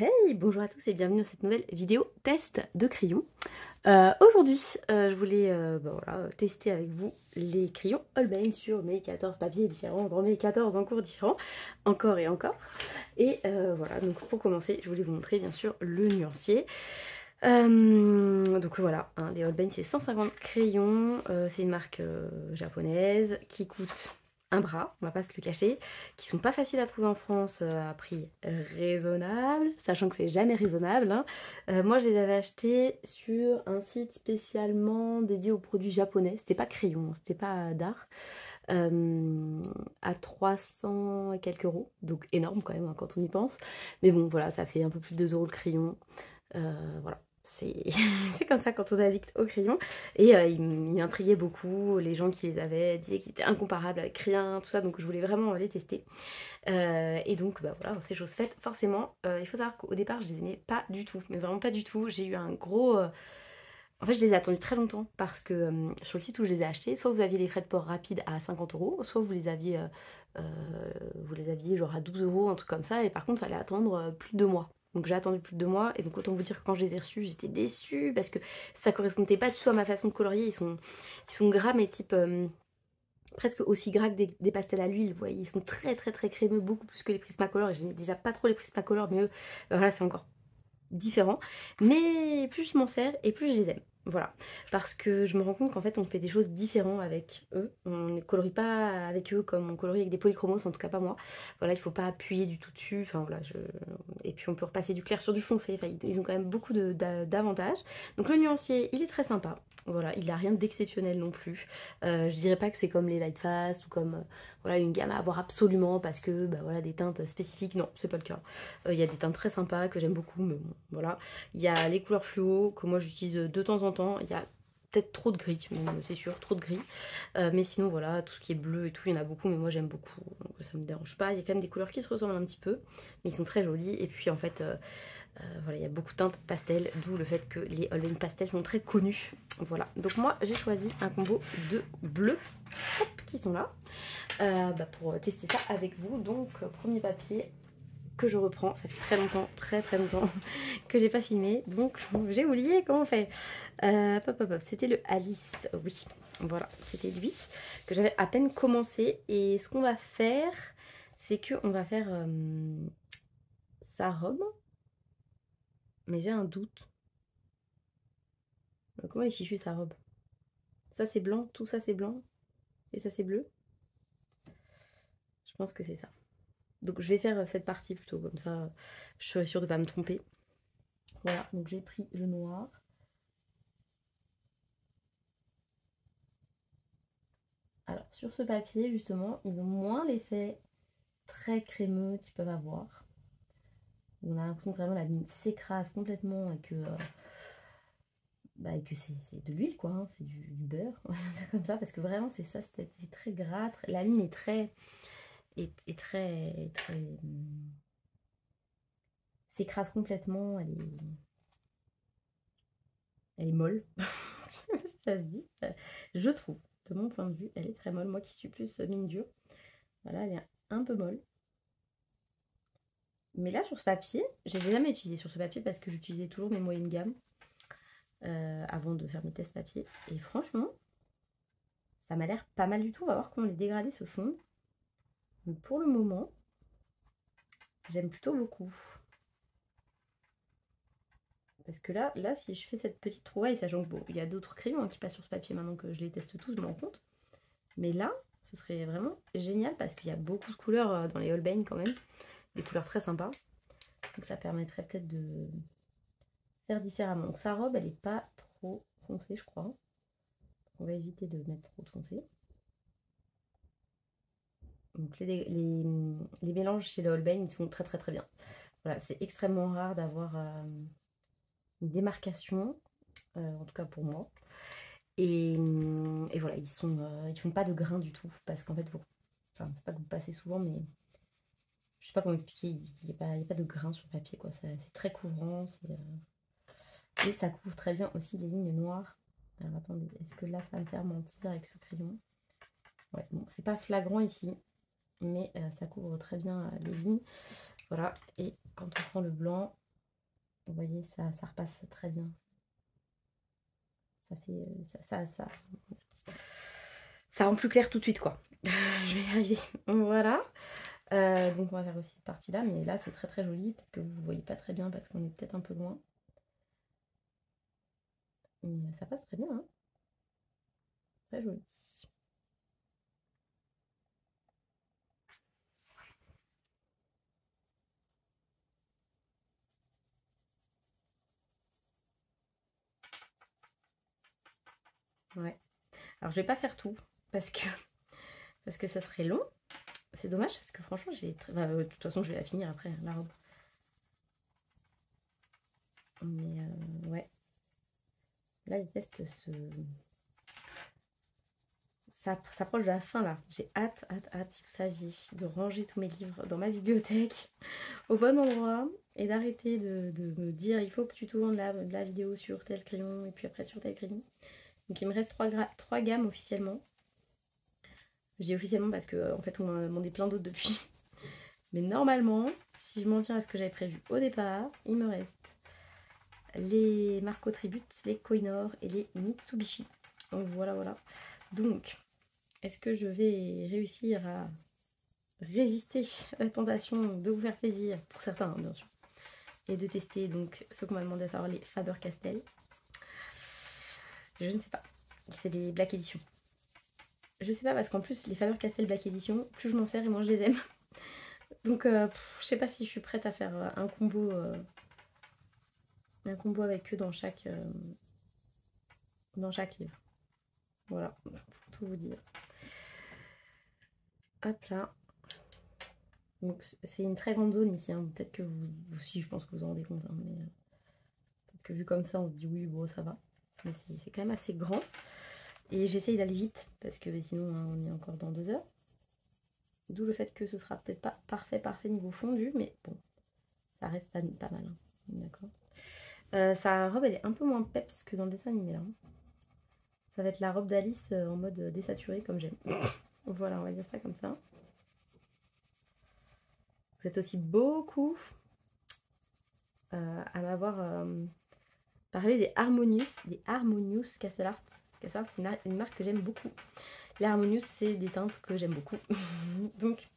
Hey, bonjour à tous et bienvenue dans cette nouvelle vidéo test de crayons. Aujourd'hui, je voulais voilà, tester avec vous les crayons Holbein sur mes 14 papiers différents, dans mes 14 encours différents, encore et encore. Et voilà, donc pour commencer, je voulais vous montrer bien sûr le nuancier. Donc voilà, hein, les Holbein c'est 150 crayons, c'est une marque japonaise qui coûte un bras, on va pas se le cacher, qui sont pas faciles à trouver en France à prix raisonnable, sachant que c'est jamais raisonnable, hein. Moi je les avais achetés sur un site spécialement dédié aux produits japonais, c'était pas crayon, c'était pas d'art, à 300 et quelques euros, donc énorme quand même hein, quand on y pense, mais bon voilà, ça fait un peu plus de 2 euros le crayon, voilà. C'est comme ça quand on est addict au crayon. Et il m'intriguait beaucoup. Les gens qui les avaient disaient qu'ils étaient incomparables avec rien, tout ça. Donc je voulais vraiment les tester. Et donc bah, voilà, c'est chose faite. Forcément, il faut savoir qu'au départ, je les aimais pas du tout. Mais vraiment pas du tout. J'ai eu un gros... En fait, je les ai attendus très longtemps parce que sur le site où je les ai achetés, soit vous aviez les frais de port rapides à 50 euros, soit vous les aviez genre à 12 euros, un truc comme ça. Et par contre, il fallait attendre plus de 2 mois. Donc j'ai attendu plus de 2 mois et donc autant vous dire que quand je les ai reçus, j'étais déçue parce que ça correspondait pas du tout à ma façon de colorier. Ils sont gras mais type presque aussi gras que des pastels à l'huile. Vous voyez, ils sont très très très crémeux, beaucoup plus que les Prismacolor. Et j'aimais déjà pas trop les Prismacolor, mais eux, voilà, c'est encore différent. Mais plus je m'en sers et plus je les aime. Voilà, parce que je me rends compte qu'en fait on fait des choses différentes avec eux. On ne colorie pas avec eux comme on colorie avec des polychromos, en tout cas pas moi. Voilà, il faut pas appuyer du tout dessus. Enfin voilà, et puis on peut repasser du clair sur du foncé. Enfin, ils ont quand même beaucoup d'avantages. Donc le nuancier, il est très sympa. Voilà, il n'a rien d'exceptionnel non plus. Je dirais pas que c'est comme les Light Fast ou comme voilà, une gamme à avoir absolument parce que bah, voilà, des teintes spécifiques. Non, c'est pas le cas. Il y a des teintes très sympas que j'aime beaucoup, mais bon, voilà. Il y a les couleurs fluo que moi j'utilise de temps en temps. Il y a peut-être trop de gris, c'est sûr, trop de gris. Mais sinon, voilà, tout ce qui est bleu et tout, il y en a beaucoup, mais moi j'aime beaucoup. Donc ça me dérange pas. Il y a quand même des couleurs qui se ressemblent un petit peu, mais ils sont très jolis. Et puis en fait, voilà, il y a beaucoup de teintes pastel, d'où le fait que les Holbein Pastel sont très connus. Voilà, donc moi j'ai choisi un combo de bleus qui sont là pour tester ça avec vous. Donc, premier papier que je reprends, ça fait très longtemps que j'ai pas filmé, donc j'ai oublié comment on fait. C'était le Alice, oui, voilà, c'était lui que j'avais à peine commencé. Et ce qu'on va faire, c'est que on va faire sa robe, mais j'ai un doute. Comment est fichu sa robe? Ça c'est blanc, tout ça c'est blanc, et ça c'est bleu. Je pense que c'est ça. Donc je vais faire cette partie plutôt, comme ça je serai sûre de ne pas me tromper. Voilà, donc j'ai pris le noir. Alors sur ce papier justement, ils ont moins l'effet très crémeux qu'ils peuvent avoir. On a l'impression que vraiment la mine s'écrase complètement et que c'est de l'huile quoi, hein, c'est du beurre, c'est comme ça, parce que vraiment c'est ça, c'est très gras, la mine est très, s'écrase complètement, elle est molle, je sais pas si ça se dit, je trouve, de mon point de vue, elle est très molle, moi qui suis plus mine dure, voilà, elle est un peu molle. Mais là, sur ce papier, je ne l'ai jamais utilisé sur ce papier parce que j'utilisais toujours mes moyennes gammes avant de faire mes tests papier. Et franchement, ça m'a l'air pas mal du tout. On va voir comment les dégradés se font. Mais pour le moment, j'aime plutôt beaucoup. Parce que là, si je fais cette petite trouvaille, sachant que bon, il y a d'autres crayons hein, qui passent sur ce papier maintenant que je les teste tous, je me rends compte. Mais là, ce serait vraiment génial parce qu'il y a beaucoup de couleurs dans les Holbein quand même. Des couleurs très sympas. Donc ça permettrait peut-être de faire différemment. Donc sa robe, elle n'est pas trop foncée, je crois. On va éviter de mettre trop de foncé. Donc les mélanges chez le Holbein, ils sont très bien. Voilà, c'est extrêmement rare d'avoir une démarcation, en tout cas pour moi. Et voilà, ils font pas de grains du tout, parce qu'en fait, enfin, c'est pas que vous passez souvent, mais je sais pas comment expliquer, il n'y a pas de grains sur le papier, quoi. C'est très couvrant, et ça couvre très bien aussi les lignes noires. Alors attendez, est-ce que là, ça va me faire mentir avec ce crayon? Ouais, bon, c'est pas flagrant ici, mais ça couvre très bien les lignes. Voilà, et quand on prend le blanc, Vous voyez, ça repasse très bien. Ça fait... ça rend plus clair tout de suite, quoi. Je vais y arriver. Voilà. Donc on va faire aussi cette partie-là, mais là c'est très très joli. Peut-être que vous ne voyez pas très bien parce qu'on est peut-être un peu loin. Mais ça passe très bien, hein. Très joli. Ouais. Alors je vais pas faire tout parce que ça serait long. C'est dommage parce que franchement j'ai... de toute façon je vais la finir après, la robe. Mais ouais. Là les tests ça s'approche de la fin là. J'ai hâte, si vous saviez, de ranger tous mes livres dans ma bibliothèque au bon endroit et d'arrêter de me dire il faut que tu tournes la vidéo sur tel crayon et puis après sur tel crayon. Donc il me reste 3 gammes officiellement. Je dis officiellement parce que en fait on m'a demandé plein d'autres depuis. Mais normalement, si je m'en tiens à ce que j'avais prévu au départ, il me reste les Marco Tribute, les Koinor et les Mitsubishi. Donc voilà, voilà. Donc, est-ce que je vais réussir à résister à la tentation de vous faire plaisir, pour certains hein, bien sûr, et de tester donc ce qu'on m'a demandé à savoir, les Faber-Castell. Je ne sais pas. C'est des Black Edition. Je sais pas parce qu'en plus les Faber-Castell Black Edition, plus je m'en sers et moins je les aime. Donc je sais pas si je suis prête à faire un combo avec eux dans chaque livre. Voilà, pour tout vous dire. Hop là. Donc c'est une très grande zone ici, hein. Peut-être que vous aussi, je pense que vous en rendez compte, hein, mais peut-être que vu comme ça, on se dit oui, bon, ça va. Mais c'est quand même assez grand. Et j'essaye d'aller vite, parce que sinon, hein, on est encore dans 2 heures. D'où le fait que ce sera peut-être pas parfait niveau fondu, mais bon, ça reste pas mal. Hein. D'accord. Sa robe, elle est un peu moins peps que dans le dessin animé, là. Hein. Ça va être la robe d'Alice en mode désaturé, comme j'aime. Voilà, on va dire ça comme ça. Vous êtes aussi beaucoup à m'avoir parlé des Harmonious Castle Art. Castle Art, c'est une marque que j'aime beaucoup. Les Harmonious, c'est des teintes que j'aime beaucoup. Donc,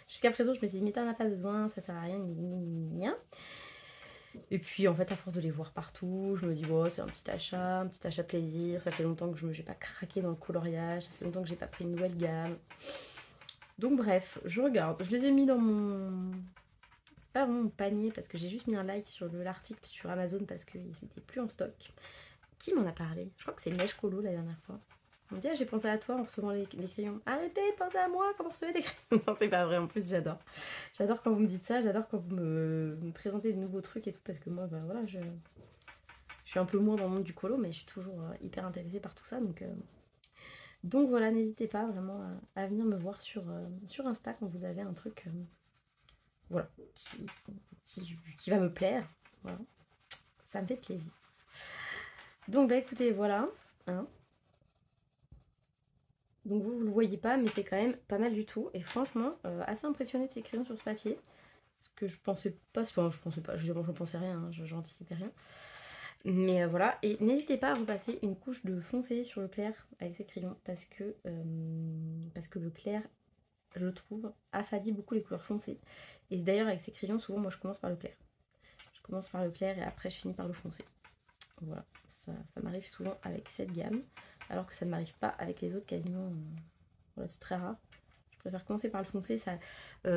jusqu'à présent, je me suis dit, mais t'en as pas besoin, ça sert à rien, ni. Et puis, en fait, à force de les voir partout, je me dis, bon, c'est un petit achat plaisir. Ça fait longtemps que je n'ai pas craqué dans le coloriage, ça fait longtemps que j'ai pas pris une nouvelle gamme. Donc, bref, je regarde. Je les ai mis dans mon... C'est pas vraiment mon panier, parce que j'ai juste mis un like sur l'article sur Amazon, parce qu'ils n'étaient plus en stock. Qui m'en a parlé? Je crois que c'est Neige Colo la dernière fois. On me dit, ah, j'ai pensé à toi en recevant les crayons. Arrêtez de penser à moi quand vous recevez des crayons. Non, c'est pas vrai, en plus, j'adore. J'adore quand vous me dites ça, j'adore quand vous me présentez de nouveaux trucs et tout, parce que moi, bah voilà, je suis un peu moins dans le monde du colo, mais je suis toujours hyper intéressée par tout ça. Donc voilà, n'hésitez pas vraiment à venir me voir sur Insta quand vous avez un truc voilà, qui va me plaire. Voilà. Ça me fait plaisir. Donc bah écoutez, voilà. Hein. Donc vous le voyez pas, mais c'est quand même pas mal du tout. Et franchement, assez impressionnée de ces crayons sur ce papier. Parce que je pensais pas, enfin je pensais pas, je pensais rien, hein, j'anticipais rien. Mais voilà, et n'hésitez pas à repasser une couche de foncé sur le clair avec ces crayons. Parce que le clair, je trouve, affadit beaucoup les couleurs foncées. Et d'ailleurs avec ces crayons, souvent moi je commence par le clair. Je commence par le clair et après je finis par le foncé. Voilà, ça m'arrive souvent avec cette gamme. Alors que ça ne m'arrive pas avec les autres quasiment. Voilà, c'est très rare. Je préfère commencer par le foncé. Ça,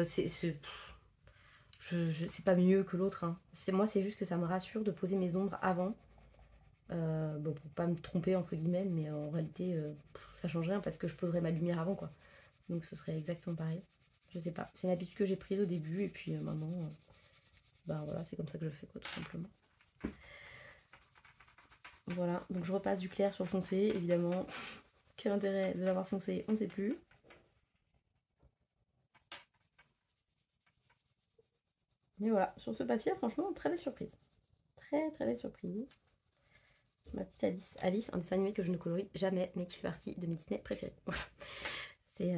c'est pas mieux que l'autre. Hein. Moi, c'est juste que ça me rassure de poser mes ombres avant. Bon, pour pas me tromper entre guillemets, mais en réalité, ça change rien parce que je poserai ma lumière avant, quoi. Donc ce serait exactement pareil. Je sais pas. C'est une habitude que j'ai prise au début et puis maintenant, bah voilà, c'est comme ça que je fais, quoi, tout simplement. Voilà, donc je repasse du clair sur le foncé, évidemment. Quel intérêt de l'avoir foncé, on ne sait plus. Mais voilà, sur ce papier, franchement, très belle surprise. Très très belle surprise. Ma petite Alice. Alice, un dessin animé que je ne colorie jamais, mais qui fait partie de mes Disney préférés. Voilà. C'est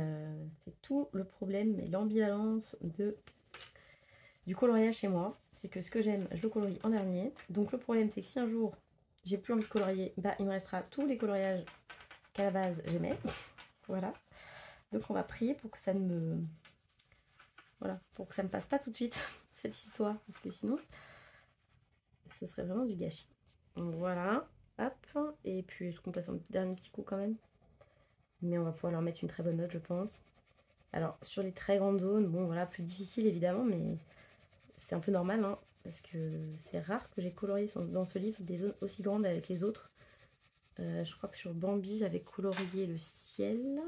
tout le problème et l'ambivalence du coloriage chez moi. c'est que ce que j'aime, je le colorie en dernier. Donc le problème, c'est que si un jour j'ai plus envie de colorier, bah il me restera tous les coloriages qu'à la base j'aimais. Voilà. Donc on va prier pour que ça ne me... Voilà, pour que ça me passe pas tout de suite, cette histoire. Parce que sinon, ce serait vraiment du gâchis. Donc voilà. Hop. Et puis je compte passer un dernier petit coup quand même. Mais on va pouvoir leur mettre une très bonne note, je pense. Alors sur les très grandes zones, bon voilà, plus difficile évidemment, mais c'est un peu normal, hein, parce que c'est rare que j'ai colorié dans ce livre des zones aussi grandes avec les autres. Je crois que sur Bambi, j'avais colorié le ciel.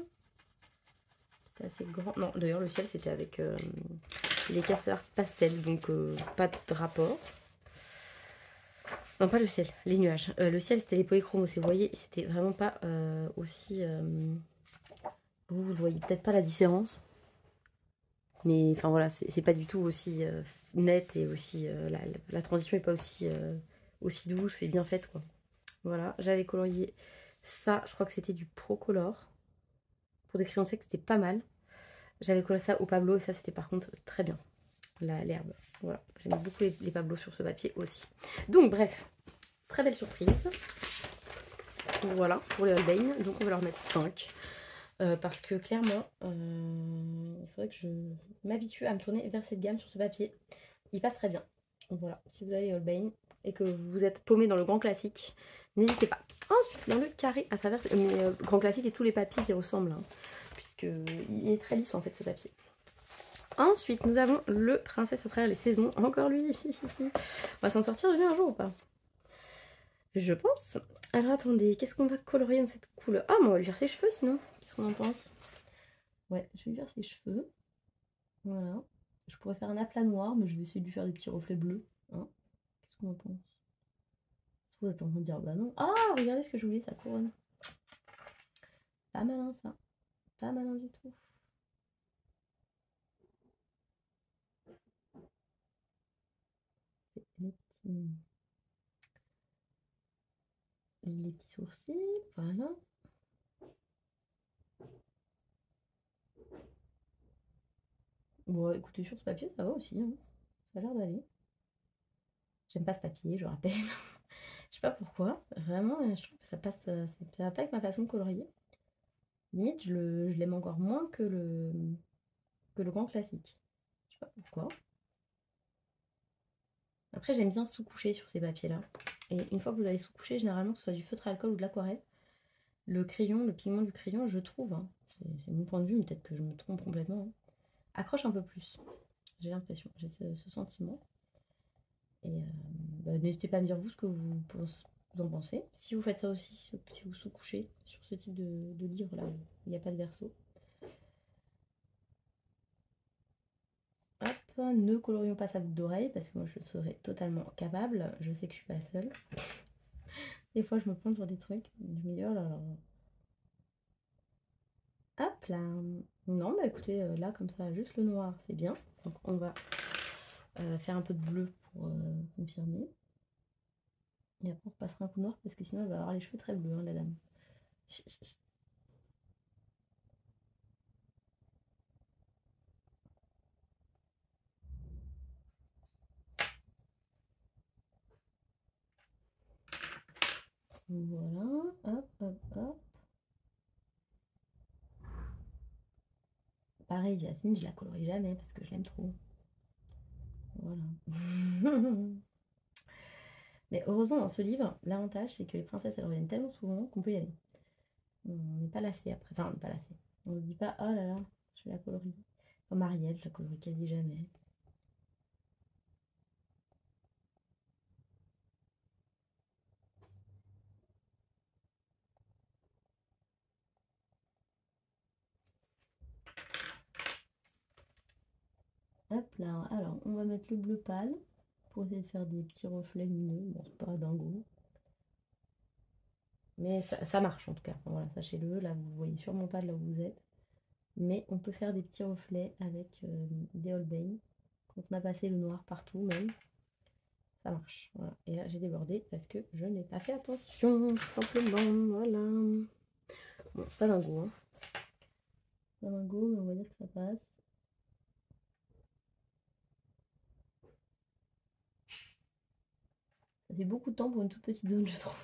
C'était assez grand. Non, d'ailleurs, le ciel, c'était avec les casseurs pastel, donc pas de rapport. Non, pas le ciel, les nuages. Le ciel, c'était les polychromos. Vous voyez, c'était vraiment pas aussi... vous le voyez peut-être pas la différence. Mais enfin voilà, c'est pas du tout aussi net et aussi... la transition est pas aussi, aussi douce et bien faite, quoi. Voilà, j'avais colorié ça. Je crois que c'était du Procolor. Pour des crayons secs, c'était pas mal. J'avais collé ça au Pablo et ça, c'était par contre très bien. L'herbe. Voilà, j'aime beaucoup les Pablos sur ce papier aussi. Donc bref, très belle surprise. Voilà, pour les Holbein. Donc on va leur mettre 5. Parce que clairement, il faudrait que je m'habitue à me tourner vers cette gamme sur ce papier. Il passe très bien. Donc voilà, si vous avez les Holbein et que vous êtes paumé dans le grand classique, n'hésitez pas. Ensuite, dans le carré à travers, mais grand classique et tous les papiers qui ressemblent, hein, puisqu'il est très lisse en fait ce papier. Ensuite, nous avons le Princesse à travers les saisons. Encore lui. On va s'en sortir lui un jour ou pas? Je pense. Alors attendez, qu'est-ce qu'on va colorier dans cette couleur? Ah, mais on va lui faire ses cheveux sinon. Qu'est-ce qu'on en pense? Ouais, je vais lui faire ses cheveux. Voilà. Je pourrais faire un aplat noir, mais je vais essayer de lui faire des petits reflets bleus. Hein, qu'est-ce qu'on en pense? Vous êtes en train de dire, bah non. Ah, regardez ce que je voulais, sa couronne. Pas malin ça. Pas malin du tout. Les petits sourcils, voilà. Bon, écoutez, sur ce papier, ça va aussi. Hein. Ça a l'air d'aller. J'aime pas ce papier, je rappelle. Je sais pas pourquoi. Vraiment, je trouve que ça passe. Ça va pas avec ma façon de colorier. Limite, je l'aime encore moins que le grand classique. Je sais pas pourquoi. Après, j'aime bien sous-coucher sur ces papiers-là. Et une fois que vous avez sous-couché, généralement, que ce soit du feutre à alcool ou de l'aquarelle, le crayon, le pigment du crayon, je trouve, hein, c'est mon point de vue, mais peut-être que je me trompe complètement, hein, accroche un peu plus. J'ai l'impression, j'ai ce sentiment. Et bah, n'hésitez pas à me dire vous ce que vous en pensez. Si vous faites ça aussi, si vous sous-couchez sur ce type de livre là où il n'y a pas de verso. Hop, ne colorions pas sa boucle d'oreille parce que moi je serais totalement capable. Je sais que je suis pas seule. Des fois je me plante sur des trucs. Je me dis oh là là. Hop là. Non, bah écoutez, là comme ça, juste le noir, c'est bien. Donc on va faire un peu de bleu pour confirmer. Et après on repassera un coup noir parce que sinon elle va avoir les cheveux très bleus, hein, la dame. Voilà, hop, hop, hop. Pareil, Jasmine, je la colorie jamais parce que je l'aime trop. Voilà. Mais heureusement, dans ce livre, l'avantage, c'est que les princesses, elles reviennent tellement souvent qu'on peut y aller. On n'est pas lassé après. Enfin, on n'est pas lassé. On ne se dit pas, oh là là, je vais la colorie. Comme Ariel, je la colorie quasi jamais. Hop là, alors on va mettre le bleu pâle pour essayer de faire des petits reflets lumineux. Bon, c'est pas dingo. Mais ça marche en tout cas. Voilà, sachez-le, là vous voyez sûrement pas de là où vous êtes. Mais on peut faire des petits reflets avec des Holbein. Quand on a passé le noir partout même, ça marche. Voilà. Et là j'ai débordé parce que je n'ai pas fait attention, tout simplement. Voilà. Bon, pas dingo, hein. Pas dingo, mais on va dire que ça passe. Ça fait beaucoup de temps pour une toute petite zone, je trouve.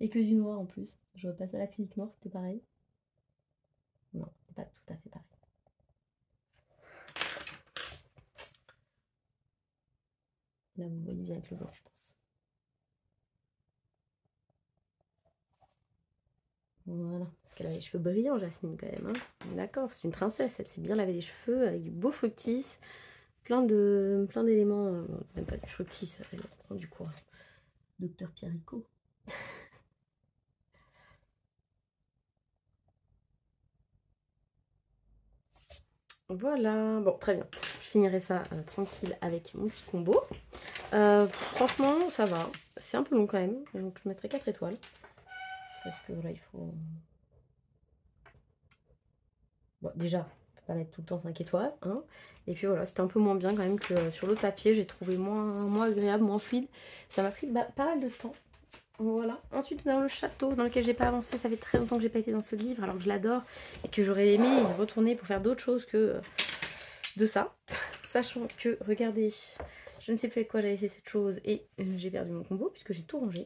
Et que du noir en plus. Je repasse à l'acrylique noir, c'était pareil. Non, c'est pas tout à fait pareil. Là, vous voyez bien avec le blanc, je pense. Voilà. Parce qu'elle a les cheveux brillants, Jasmine, quand même. Hein. D'accord, c'est une princesse. Elle sait bien laver les cheveux avec du beau fructis. Plein d'éléments. Même pas du fructis, elle prend du quoi. Docteur Pierrico. Voilà, bon très bien. Je finirai ça tranquille avec mon petit combo. Franchement, ça va. C'est un peu long quand même, donc je mettrai 4 étoiles. Parce que voilà, il faut... Bon, déjà, on peut pas mettre tout le temps 5 étoiles. Hein. Et puis voilà, c'était un peu moins bien quand même que sur l'autre papier. J'ai trouvé moins agréable, moins fluide. Ça m'a pris pas mal de temps. Voilà. Ensuite, dans le château dans lequel j'ai pas avancé. Ça fait très longtemps que j'ai pas été dans ce livre, alors que je l'adore. Et que j'aurais aimé y retourner pour faire d'autres choses que de ça. Sachant que, regardez, je ne sais plus avec quoi j'avais fait cette chose et j'ai perdu mon combo puisque j'ai tout rangé.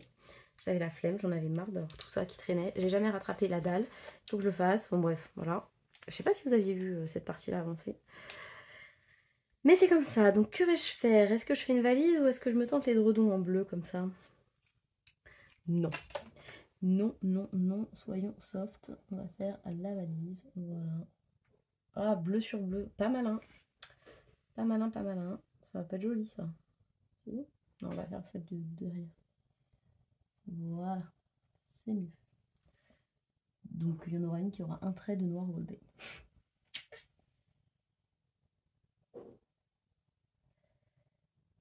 J'avais la flemme, j'en avais marre d'avoir tout ça qui traînait. J'ai jamais rattrapé la dalle, il faut que je le fasse. Bon bref, voilà. Je sais pas si vous aviez vu cette partie-là avancer. Mais c'est comme ça, donc que vais-je faire? Est-ce que je fais une valise ou est-ce que je me tente les dredons en bleu comme ça? Non. Non, non, non, soyons soft. On va faire la valise, voilà. Ah, bleu sur bleu, pas malin. Pas malin, pas malin. Ça va pas être joli ça. Non, on va faire celle de derrière. Voilà, c'est mieux. Donc il y en aura une qui aura un trait de noir relevé.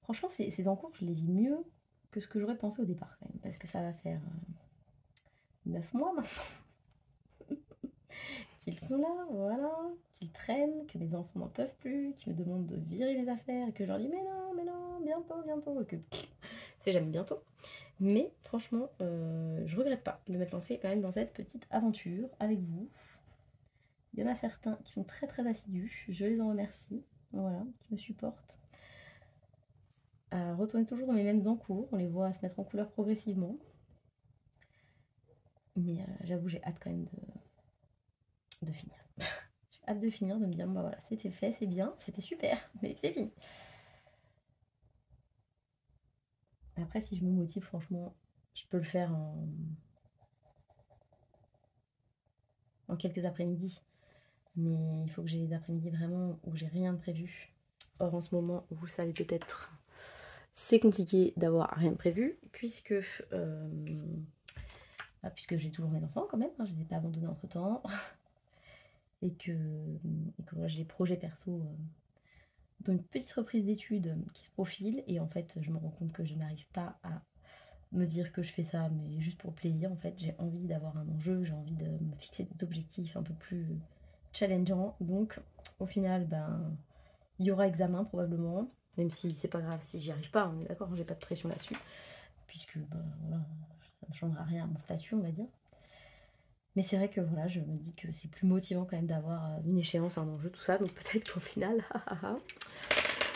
Franchement, ces encours, je les vis mieux que ce que j'aurais pensé au départ quand même. Parce que ça va faire 9 mois maintenant qu'ils sont là, voilà, qu'ils traînent, que mes enfants n'en peuvent plus, qu'ils me demandent de virer mes affaires et que je leur dis mais non, bientôt, bientôt, et que c'est jamais bientôt. Mais franchement, je regrette pas de m'être lancée quand même dans cette petite aventure avec vous. Il y en a certains qui sont très très assidus, je les en remercie, voilà, qui me supportent. Retourner toujours dans mes mêmes encours, on les voit se mettre en couleur progressivement. Mais j'avoue, j'ai hâte quand même de finir. J'ai hâte de finir, de me dire, bah voilà, c'était fait, c'est bien, c'était super, mais c'est fini. Après, si je me motive, franchement, je peux le faire en quelques après-midi. Mais il faut que j'ai des après-midi vraiment où j'ai rien de prévu. Or, en ce moment, vous savez peut-être, c'est compliqué d'avoir rien de prévu, puisque j'ai toujours mes enfants quand même, hein, je ne les ai pas abandonnés entre temps. et que voilà, j'ai des projets perso, dont une petite reprise d'études qui se profile. Et en fait, je me rends compte que je n'arrive pas à me dire que je fais ça, mais juste pour plaisir. En fait, j'ai envie d'avoir un enjeu, j'ai envie de me fixer des objectifs un peu plus challengeants. Donc, au final, ben, il y aura examen probablement, même si c'est pas grave si j'y arrive pas, on est d'accord, j'ai pas de pression là-dessus, puisque ben, voilà, ça ne changera rien à mon statut, on va dire. Mais c'est vrai que voilà, je me dis que c'est plus motivant quand même d'avoir une échéance, un enjeu, tout ça. Donc peut-être qu'au final,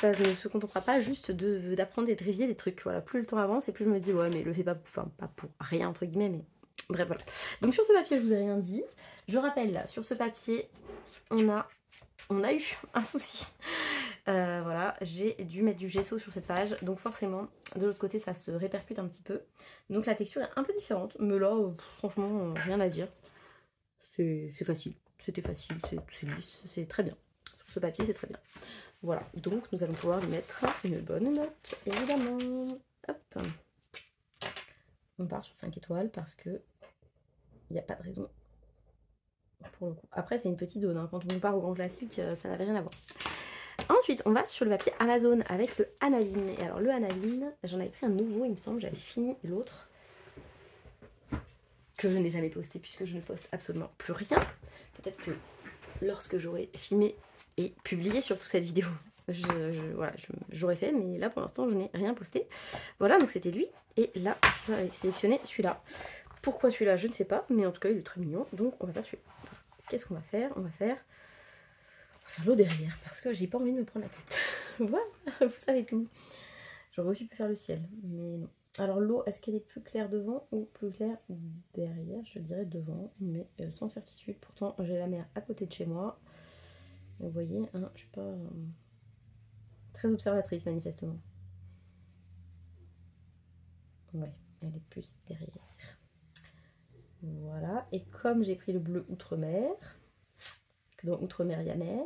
ça ne se contentera pas juste d'apprendre et de réviser des trucs. Voilà, plus le temps avance et plus je me dis ouais mais le fais pas, enfin pas pour rien entre guillemets, mais bref voilà. Donc sur ce papier je vous ai rien dit. Je rappelle là, sur ce papier on a eu un souci. Voilà, j'ai dû mettre du gesso sur cette page, donc forcément de l'autre côté ça se répercute un petit peu. Donc la texture est un peu différente, mais là franchement rien à dire. C'est facile, c'était facile, c'est lisse, c'est très bien. Sur ce papier, c'est très bien. Voilà, donc nous allons pouvoir lui mettre une bonne note, évidemment. Hop. On part sur 5 étoiles parce que il n'y a pas de raison pour le coup. Après, c'est une petite zone, hein. Quand on part au grand classique, ça n'avait rien à voir. Ensuite, on va sur le papier Amazon avec le Analine. Et alors, le Analine, j'en avais pris un nouveau, il me semble, j'avais fini l'autre, que je n'ai jamais posté puisque je ne poste absolument plus rien. Peut-être que lorsque j'aurai filmé et publié surtout cette vidéo, j'aurais fait, mais là pour l'instant je n'ai rien posté. Voilà, donc c'était lui, et là j'avais sélectionné celui-là. Pourquoi celui-là, je ne sais pas, mais en tout cas il est très mignon, donc on va faire celui-là. Qu'est-ce qu'on va faire? On va faire l'eau derrière, parce que j'ai pas envie de me prendre la tête. Voilà, vous savez tout. J'aurais aussi pu faire le ciel, mais non, Alors l'eau, est-ce qu'elle est plus claire devant ou plus claire derrière? Je dirais devant, mais sans certitude. Pourtant, j'ai la mer à côté de chez moi. Vous voyez, hein, je suis pas très observatrice manifestement. Ouais, elle est plus derrière. Voilà, et comme j'ai pris le bleu outre-mer, que dans outre-mer il y a mer,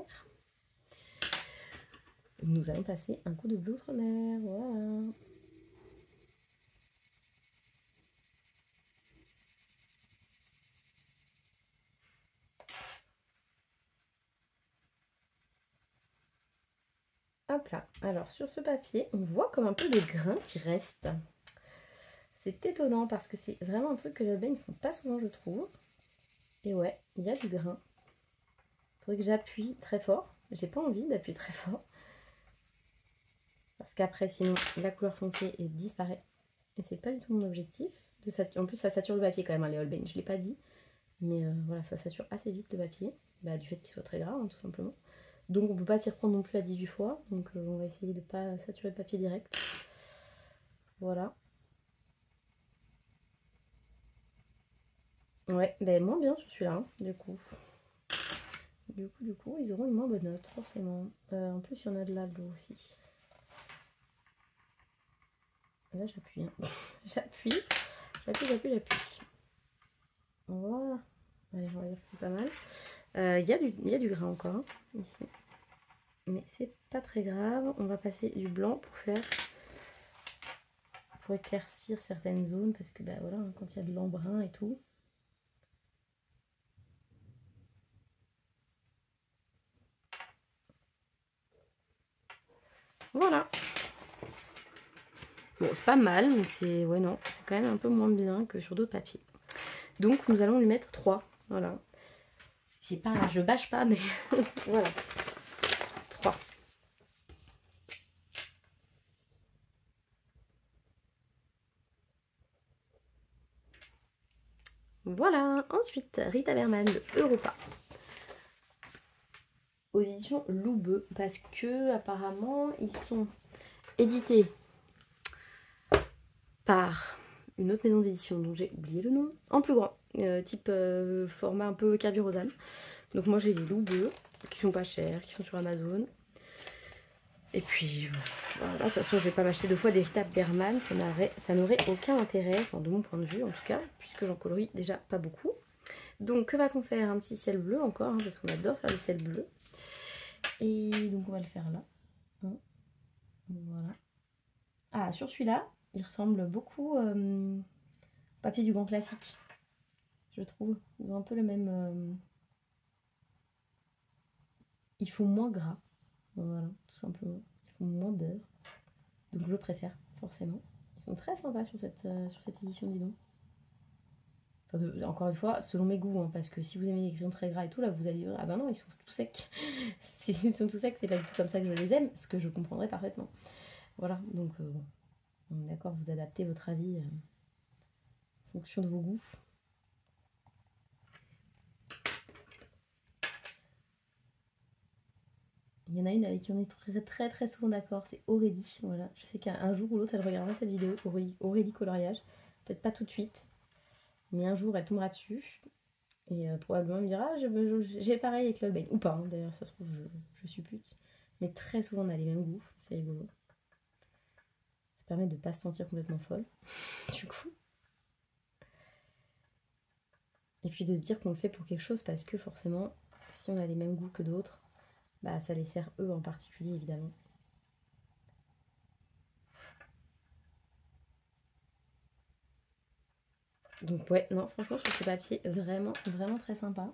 nous allons passer un coup de bleu outre-mer. Voilà. Hop là. Alors sur ce papier, on voit comme un peu de grain qui reste. C'est étonnant parce que c'est vraiment un truc que les abeilles ne font pas souvent, je trouve. Et ouais, il y a du grain. Il faudrait que j'appuie très fort. J'ai pas envie d'appuyer très fort. Parce qu'après, sinon, la couleur foncée disparaît. Et c'est pas du tout mon objectif. En plus, ça sature le papier quand même, hein, les Holbein. Je l'ai pas dit. Mais voilà, ça sature assez vite le papier. Bah, du fait qu'il soit très gras, hein, tout simplement. Donc on peut pas s'y reprendre non plus à 18 fois. Donc on va essayer de pas saturer le papier direct. Voilà. Ouais, ben moins bien sur celui-là, hein, du coup. Du coup, ils auront une moins bonne note, forcément. En plus, il y en a de là, de l'eau aussi. Là, j'appuie. Hein. J'appuie. Voilà. Allez, on va dire que c'est pas mal. Il y a du gras encore, hein, ici. Mais c'est pas très grave. On va passer du blanc pour éclaircir certaines zones. Parce que, bah voilà, hein, quand il y a de l'embrun et tout. Voilà. Bon, c'est pas mal, mais c'est... Ouais, non, c'est quand même un peu moins bien que sur d'autres papiers. Donc, nous allons lui mettre 3. Voilà. C'est pas... Je bâche pas, mais... voilà. 3. Voilà. Ensuite, Rita Berman de Europa. Aux éditions Loubeux. Parce que, apparemment, ils sont édités par une autre maison d'édition dont j'ai oublié le nom, en plus grand, type format un peu Kerby-Rosanes. Donc moi j'ai les Loubeux, qui sont pas chers, qui sont sur Amazon. Et puis voilà, de toute façon je vais pas m'acheter 2 fois des Rita Berman, ça n'aurait aucun intérêt, enfin de mon point de vue en tout cas, puisque j'en colorie déjà pas beaucoup. Donc que va-t-on faire? Un petit ciel bleu encore, hein, parce qu'on adore faire des ciels bleus. Et donc on va le faire là. Hein. Voilà. Ah, sur celui-là, il ressemble beaucoup au papier du grand classique, je trouve. Ils ont un peu le même... Ils font moins gras, voilà, tout simplement. Ils font moins beurre. Donc je préfère, forcément. Ils sont très sympas sur cette édition, dis donc. Enfin, encore une fois, selon mes goûts, hein, parce que si vous aimez les crayons très gras et tout, là vous allez dire, ah ben non, ils sont tout secs. Ils sont tout secs, c'est pas du tout comme ça que je les aime, ce que je comprendrais parfaitement. Voilà, donc bon, d'accord, vous adaptez votre avis en fonction de vos goûts. Il y en a une avec qui on est très souvent d'accord, c'est Aurélie. Voilà, je sais qu'un jour ou l'autre, elle regardera cette vidéo, Aurélie Coloriage. Peut-être pas tout de suite, mais un jour, elle tombera dessus. Et probablement elle me dira, j'ai pareil avec l'Holbein. Ou pas, hein, d'ailleurs, ça se trouve, je suppute. Mais très souvent, on a les mêmes goûts, c'est rigolo. Ça permet de ne pas se sentir complètement folle, du coup. Et puis de se dire qu'on le fait pour quelque chose, parce que forcément, si on a les mêmes goûts que d'autres, bah ça les sert eux en particulier, évidemment. Donc ouais, non, franchement, sur ce papier, vraiment très sympa.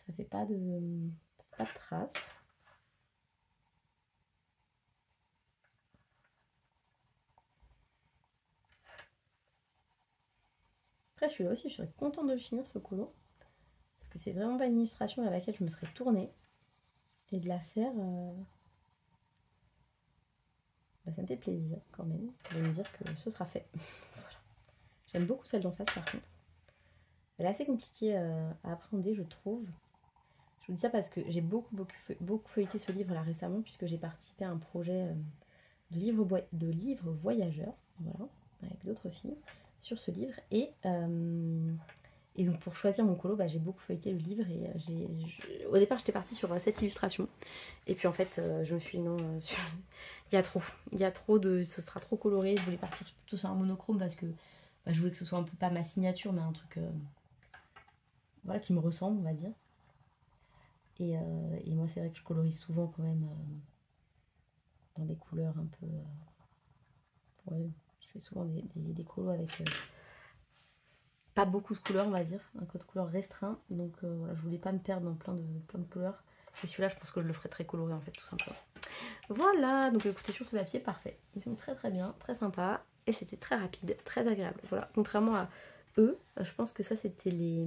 Ça fait pas de traces. Après, celui-là aussi, je serais contente de le finir, ce colo. Parce que c'est vraiment pas une illustration vers laquelle je me serais tournée. Et de la faire... Bah, ça me fait plaisir quand même de me dire que ce sera fait. Voilà. J'aime beaucoup celle d'en face par contre. Elle est assez compliquée à appréhender, je trouve. Je vous dis ça parce que j'ai beaucoup feuilleté ce livre là récemment, puisque j'ai participé à un projet de livre voyageur, voilà, avec d'autres filles, sur ce livre. Et donc pour choisir mon colo, bah, j'ai beaucoup feuilleté le livre et au départ j'étais partie sur 7 illustrations. Et puis en fait je me suis dit non, il y a trop de... ce sera trop coloré. Je voulais partir plutôt sur un monochrome parce que bah, je voulais que ce soit un peu pas ma signature mais un truc voilà, qui me ressemble on va dire. Et moi c'est vrai que je colorise souvent quand même dans des couleurs un peu... ouais, je fais souvent des colos avec... pas beaucoup de couleurs on va dire, un code couleur restreint, donc voilà, je voulais pas me perdre dans plein de couleurs. Et celui-là je pense que je le ferai très coloré en fait tout simplement. Voilà, donc écoutez, sur ce papier, parfait. Ils sont très bien, très sympas, et c'était très rapide, très agréable. Voilà, contrairement à eux, je pense que ça c'était les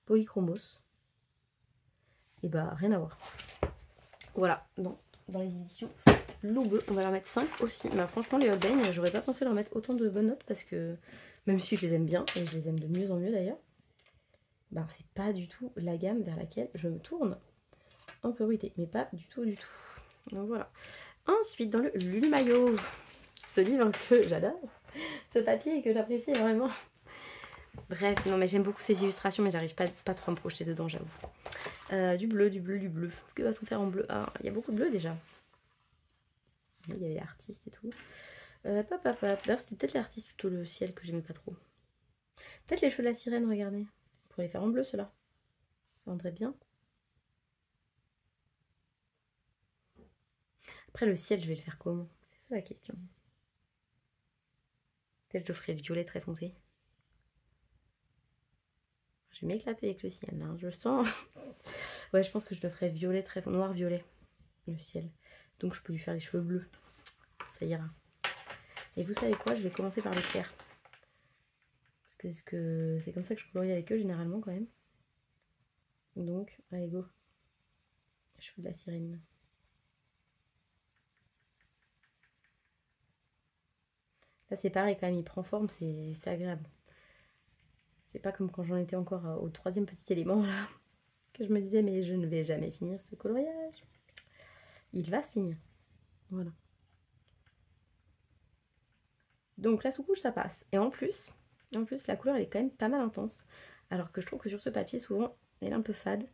Polychromos. Et bah rien à voir. Voilà, dans les éditions Loubeux, on va leur mettre 5 aussi. Mais franchement les Holbein, j'aurais pas pensé leur mettre autant de bonnes notes parce que même si je les aime bien, et je les aime de mieux en mieux d'ailleurs, bah c'est pas du tout la gamme vers laquelle je me tourne en priorité, mais pas du tout. Donc voilà. Ensuite dans le Lulumayo, ce livre que j'adore, ce papier que j'apprécie vraiment. Bref, non mais j'aime beaucoup ces illustrations, mais j'arrive pas trop à me projeter dedans, j'avoue. Du bleu. Que va-t-on faire en bleu? Ah, il y a beaucoup de bleu déjà. Il y avait l'artiste et tout. D'ailleurs, c'était peut-être l'artiste plutôt le ciel que j'aimais pas trop. Peut-être les cheveux de la sirène, regardez. On pourrait les faire en bleu, ceux-là. Ça rendrait bien. Après, le ciel, je vais le faire comment? C'est ça la question. Peut-être que je le ferai violet très foncé. Je vais m'éclater avec le ciel, là, je le sens. Ouais, je pense que je le ferai violet très foncé. Noir-violet, le ciel. Donc, je peux lui faire les cheveux bleus. Ça ira. Et vous savez quoi? Je vais commencer par le clair. Parce que c'est comme ça que je colorie avec eux, généralement, quand même. Donc, allez, go. Cheveux de la sirène. Là, c'est pareil, quand même, il prend forme, c'est agréable. C'est pas comme quand j'en étais encore au 3e petit élément, là, que je me disais, mais je ne vais jamais finir ce coloriage. Il va se finir. Voilà. Donc, la sous-couche, ça passe. Et en plus, la couleur, elle est quand même pas mal intense. Alors que je trouve que sur ce papier, souvent, elle est un peu fade.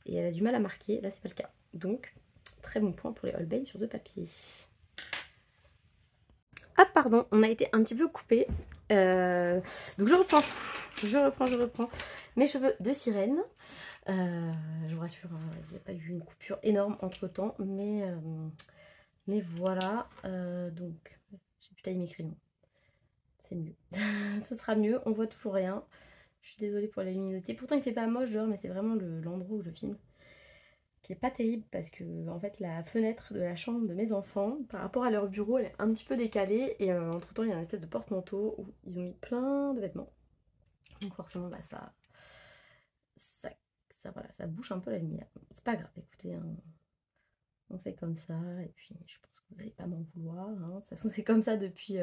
Et elle a du mal à marquer. Là, c'est pas le cas. Donc, très bon point pour les Holbein sur ce papier. Ah, pardon, on a été un petit peu coupé. Donc, je reprends. Mes cheveux de sirène. Je vous rassure, il n'y a pas eu une coupure énorme entre temps, mais voilà. Donc, j'ai plus taillé mes crayons. C'est mieux. Ce sera mieux, on voit toujours rien. Je suis désolée pour la luminosité. Pourtant, il fait pas moche dehors, mais c'est vraiment l'endroit où je filme qui est pas terrible parce que en fait la fenêtre de la chambre de mes enfants par rapport à leur bureau elle est un petit peu décalée et entre temps il y a une espèce de porte-manteau où ils ont mis plein de vêtements, donc forcément bah voilà, ça bouche un peu la lumière. C'est pas grave, écoutez, hein, on fait comme ça et puis je pense que vous n'allez pas m'en vouloir, hein. De toute façon c'est comme ça depuis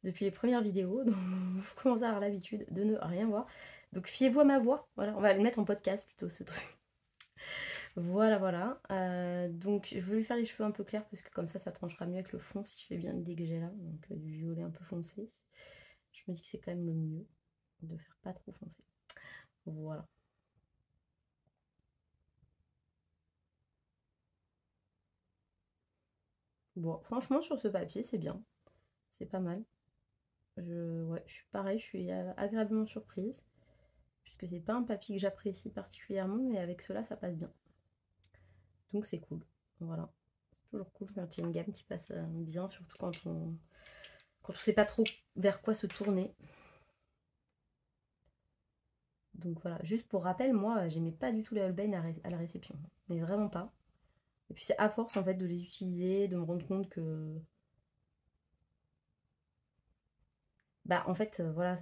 les premières vidéos, donc vous commencez à avoir l'habitude de ne rien voir, donc fiez-vous à ma voix. Voilà, on va le mettre en podcast plutôt ce truc. Voilà. Donc je veux lui faire les cheveux un peu clairs parce que comme ça tranchera mieux avec le fond si je fais bien l'idée que j'ai là. Donc du violet un peu foncé. Je me dis que c'est quand même le mieux de faire pas trop foncé. Voilà. Bon, franchement sur ce papier c'est bien. C'est pas mal. Ouais, je suis pareil, je suis agréablement surprise. Puisque c'est pas un papier que j'apprécie particulièrement, mais avec cela ça passe bien. Donc c'est cool. Voilà. C'est toujours cool quand il y a une gamme qui passe bien, surtout quand on sait pas trop vers quoi se tourner. Donc voilà, juste pour rappel, moi j'aimais pas du tout les Holbein à la réception, mais vraiment pas. Et puis c'est à force en fait de les utiliser, de me rendre compte que... Bah en fait, voilà,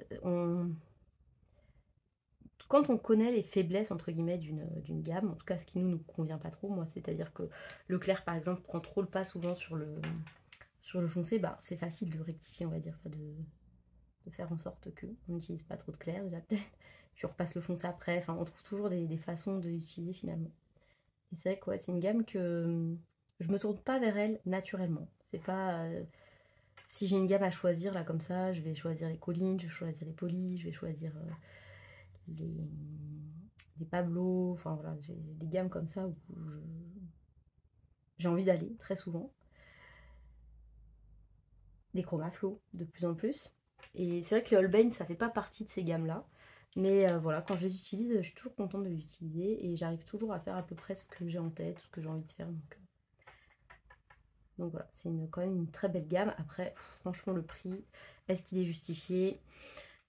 quand on connaît les faiblesses entre guillemets d'une gamme, en tout cas ce qui nous convient pas trop, moi c'est-à-dire que le clair par exemple prend trop le pas souvent sur le foncé, bah c'est facile de rectifier on va dire, de faire en sorte que on n'utilise pas trop de clair déjà peut-être. puis on repasse le foncé après. Enfin, on trouve toujours des façons de l'utiliser finalement. Et c'est vrai que ouais, c'est une gamme que je me tourne pas vers elle naturellement. C'est pas... si j'ai une gamme à choisir là comme ça, je vais choisir les Collines, je vais choisir les Poly, je vais choisir les, les Pablo. Enfin voilà, j'ai des gammes comme ça où j'ai envie d'aller très souvent. Des Chromaflow de plus en plus. Et c'est vrai que les Holbein, ça fait pas partie de ces gammes-là. Mais voilà, quand je les utilise, je suis toujours contente de les utiliser. Et j'arrive toujours à faire à peu près ce que j'ai en tête, ce que j'ai envie de faire. Donc voilà, c'est quand même une très belle gamme. Après, franchement, le prix, est-ce qu'il est justifié?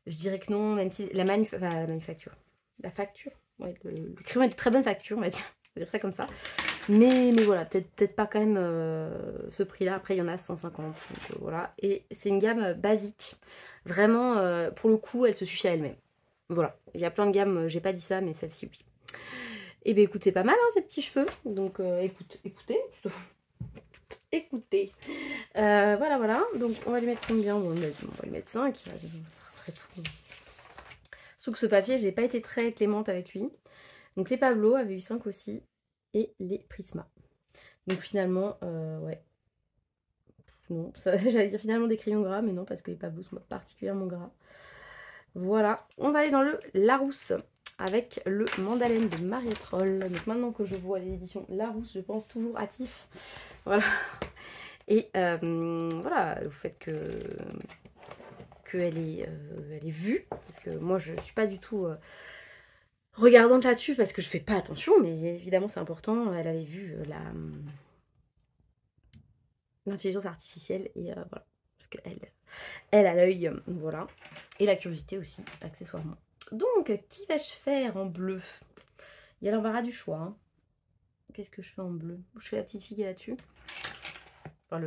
Je dirais que non, même si la manufacture. La facture, ouais, le crayon est de très bonne facture, on va dire ça comme ça. Mais voilà, peut-être pas quand même ce prix-là. Après, il y en a 150. Donc, voilà. Et c'est une gamme basique. Vraiment, pour le coup, elle se suffit à elle-même. Voilà. Il y a plein de gammes, j'ai pas dit ça, mais celle-ci, oui. Et bien, écoutez, pas mal, hein, ces petits cheveux. Donc, écoutez. Écoutez. Voilà, voilà. Donc, on va lui mettre combien? On va lui mettre 5. Après tout. Sauf que ce papier, j'ai pas été très clémente avec lui. Donc, les Pablo avaient eu 5 aussi. Et les Prisma. Donc finalement, ouais. Non, j'allais dire finalement des crayons gras, mais non, parce que les Pablo sont particulièrement gras. Voilà, on va aller dans le Larousse avec le Mandalène de Marietroll. Donc maintenant que je vois l'édition Larousse, je pense toujours à Tiff. Voilà. Et voilà, le fait qu'elle est vue, parce que moi je suis pas du tout regardante là-dessus, parce que je fais pas attention, mais évidemment c'est important. Elle avait vu l'intelligence artificielle et voilà, parce qu'elle a l'œil, voilà, et la curiosité aussi, accessoirement. Donc, qui vais-je faire en bleu? Il y a l'embarras du choix, hein. Qu'est-ce que je fais en bleu? Je fais la petite fille là-dessus, enfin,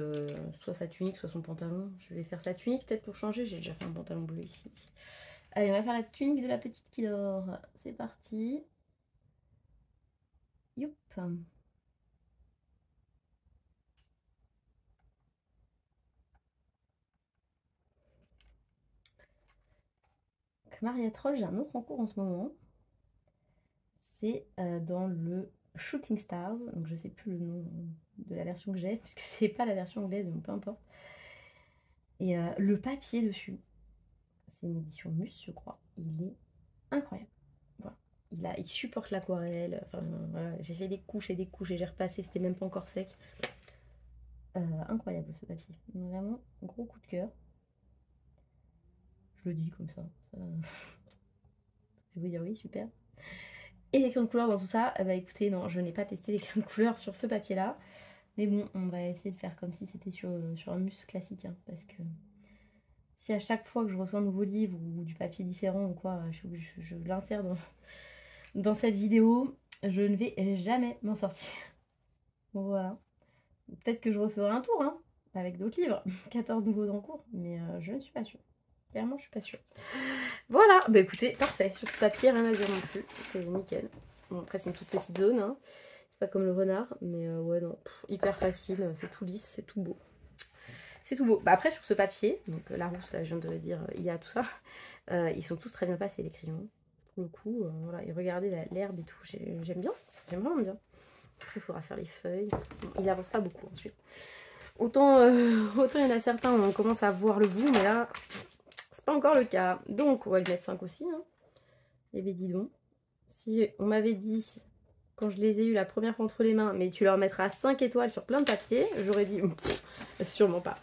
soit sa tunique, soit son pantalon. Je vais faire sa tunique peut-être pour changer, j'ai déjà fait un pantalon bleu ici. Allez, on va faire la tunique de la petite qui dort. C'est parti. Youp. Marietroll, j'ai un autre en cours en ce moment. C'est dans le Shooting Stars, donc je sais plus le nom de la version que j'ai, puisque c'est pas la version anglaise, donc peu importe. Et le papier dessus, c'est une édition Mus, je crois, il est incroyable. Voilà. Il supporte l'aquarelle, enfin voilà, j'ai fait des couches et j'ai repassé, c'était même pas encore sec. Incroyable ce papier, vraiment gros coup de cœur. Je le dis comme ça. Je vais vous dire oui, super. Et les crayons de couleur dans tout ça, bah écoutez, non, je n'ai pas testé les crayons de couleur sur ce papier-là. Mais bon, on va essayer de faire comme si c'était sur un mus classique, hein, parce que si à chaque fois que je reçois un nouveau livre ou du papier différent ou quoi, je l'insère dans cette vidéo, je ne vais jamais m'en sortir. Bon, voilà. Peut-être que je referai un tour, hein, avec d'autres livres. 14 nouveaux en cours, mais je ne suis pas sûre. Clairement, je suis pas sûre. Voilà, bah écoutez, parfait. Sur ce papier, rien à dire non plus. C'est nickel. Bon, après, c'est une toute petite zone, hein. C'est pas comme le renard, mais ouais, non. Hyper facile, c'est tout lisse, c'est tout beau. C'est tout beau. Bah après, sur ce papier, donc Larousse, là, je viens de dire, il y a tout ça. Ils sont tous très bien passés, les crayons. Pour le coup, voilà. Et regardez l'herbe et tout. J'aime bien. J'aime vraiment bien. Après, il faudra faire les feuilles. Bon, il avance pas beaucoup ensuite. Autant il y en a certains, on commence à voir le bout, mais là, c'est pas encore le cas. Donc, on va lui mettre 5 aussi. Hein. Eh bien, dis donc. Si on m'avait dit, quand je les ai eu la première fois entre les mains, mais tu leur mettras 5 étoiles sur plein de papier, j'aurais dit, sûrement pas.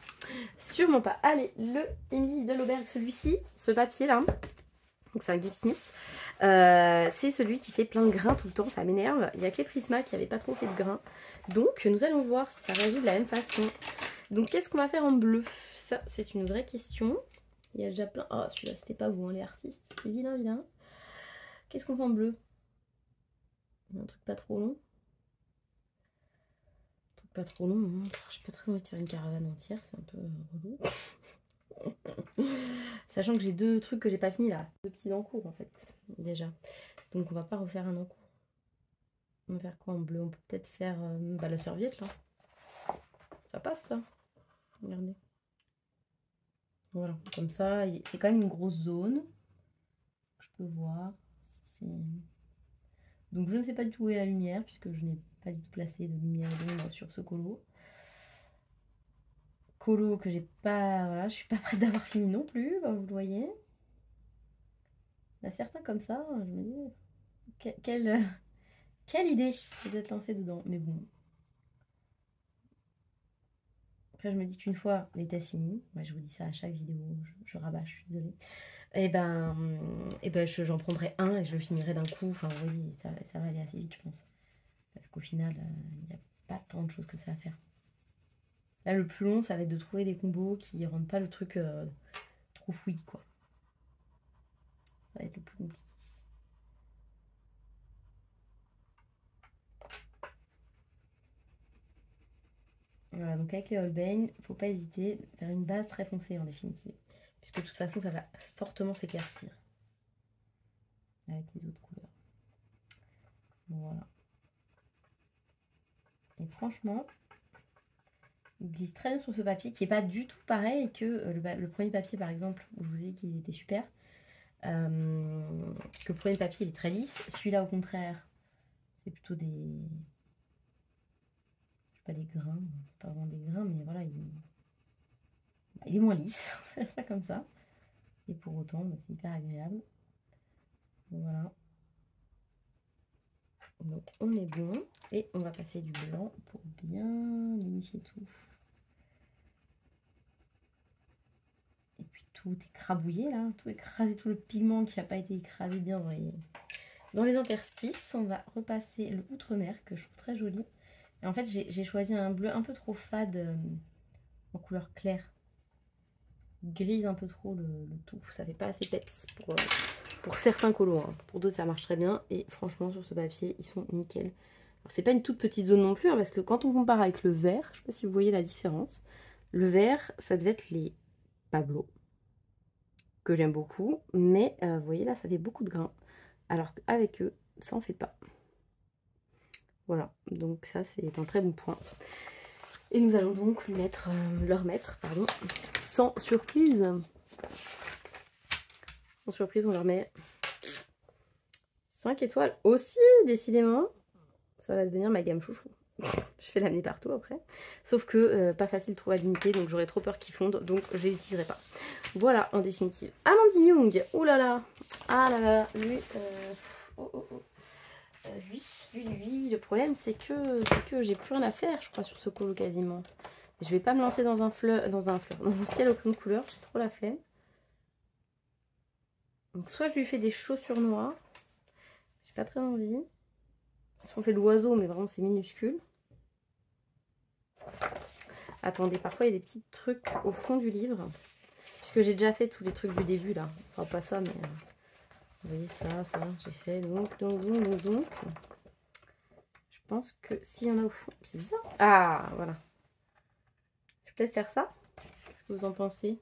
Sûrement pas. Allez, le Émilie de l'Auberge, celui-ci, ce papier-là, donc c'est un Gibbs Smith, c'est celui qui fait plein de grains tout le temps, ça m'énerve. Il n'y a que les Prisma qui n'avaient pas trop fait de grains. Donc, nous allons voir si ça réagit de la même façon. Donc, qu'est-ce qu'on va faire en bleu? Ça, c'est une vraie question. Il y a déjà plein... Oh, celui-là, c'était pas vous, hein, les artistes. C'est vilain, vilain. Qu'est-ce qu'on fait en bleu? Un truc pas trop long. Un truc pas trop long, hein. J'ai pas très envie de faire une caravane entière, c'est un peu relou. Sachant que j'ai 2 trucs que j'ai pas fini là. 2 petits encours en fait, déjà. Donc on va pas refaire un encours. On va faire quoi en bleu? On peut peut-être faire la serviette là. Ça passe ça. Regardez. Voilà, comme ça, c'est quand même une grosse zone. Je peux voir. Donc je ne sais pas du tout où est la lumière, puisque je n'ai pas du tout placé de lumière d'ombre sur ce colo. Colo que j'ai pas... Voilà, je suis pas prête d'avoir fini non plus, comme vous le voyez. Il y a certains comme ça, je me dis... Quelle idée d'être lancée dedans. Mais bon. Après, je me dis qu'une fois les tests finis, moi je vous dis ça à chaque vidéo, je rabâche, je suis désolée. Et ben j'en prendrai un et je le finirai d'un coup. Enfin, oui, ça va aller assez vite, je pense. Parce qu'au final, il n'y a pas tant de choses que ça à faire. Là, le plus long, ça va être de trouver des combos qui rendent pas le truc trop fouillis, quoi. Ça va être le plus compliqué. Voilà, donc avec les Holbein, faut pas hésiter à faire une base très foncée en définitive. Puisque de toute façon, ça va fortement s'éclaircir avec les autres couleurs. Voilà. Et franchement, il glisse très bien sur ce papier qui n'est pas du tout pareil que le premier papier par exemple où je vous ai dit qu'il était super. Puisque le premier papier il est très lisse. Celui-là au contraire, c'est plutôt des... Je sais pas des grains, pas vraiment des grains, mais voilà, il est moins lisse, on va faire ça comme ça. Et pour autant, bah, c'est hyper agréable. Voilà. Donc on est bon. Et on va passer du blanc pour bien unifier tout. Et puis tout écrabouillé là, tout écrasé, tout le pigment qui n'a pas été écrasé bien dans les interstices. On va repasser le Outre-mer que je trouve très joli. Et en fait j'ai choisi un bleu un peu trop fade en couleur claire. Il grise un peu trop le tout. Ça fait pas assez peps pour certains colos. Hein. Pour d'autres ça marche très bien. Et franchement sur ce papier ils sont nickel. C'est pas une toute petite zone non plus, hein, parce que quand on compare avec le vert, je sais pas si vous voyez la différence. Le vert, ça devait être les Pablo, que j'aime beaucoup, mais vous voyez là, ça fait beaucoup de grains, alors qu'avec eux, ça en fait pas. Voilà, donc ça c'est un très bon point. Et nous allons donc leur mettre, sans surprise. Sans surprise, on leur met 5 étoiles aussi, décidément. Ça va devenir ma gamme chouchou. Je vais l'amener partout après. Sauf que pas facile de trouver à l'unité, donc j'aurais trop peur qu'ils fondent, donc je les utiliserai pas. Voilà, en définitive. Amandine Young, oh là là. Ah là là, lui, lui, le problème c'est que j'ai plus rien à faire, je crois, sur ce colo quasiment. Je vais pas me lancer dans un ciel au plein de couleurs, j'ai trop la flemme. Donc soit je lui fais des chaussures noires, j'ai pas très envie. Soit on fait l'oiseau, mais vraiment c'est minuscule. Attendez, parfois il y a des petits trucs au fond du livre. Puisque j'ai déjà fait tous les trucs du début là. Enfin pas ça, mais vous voyez ça, j'ai fait. Donc. Je pense que s'il y en a au fond. C'est bizarre. Ah voilà. Je vais peut-être faire ça. Qu'est-ce que vous en pensez?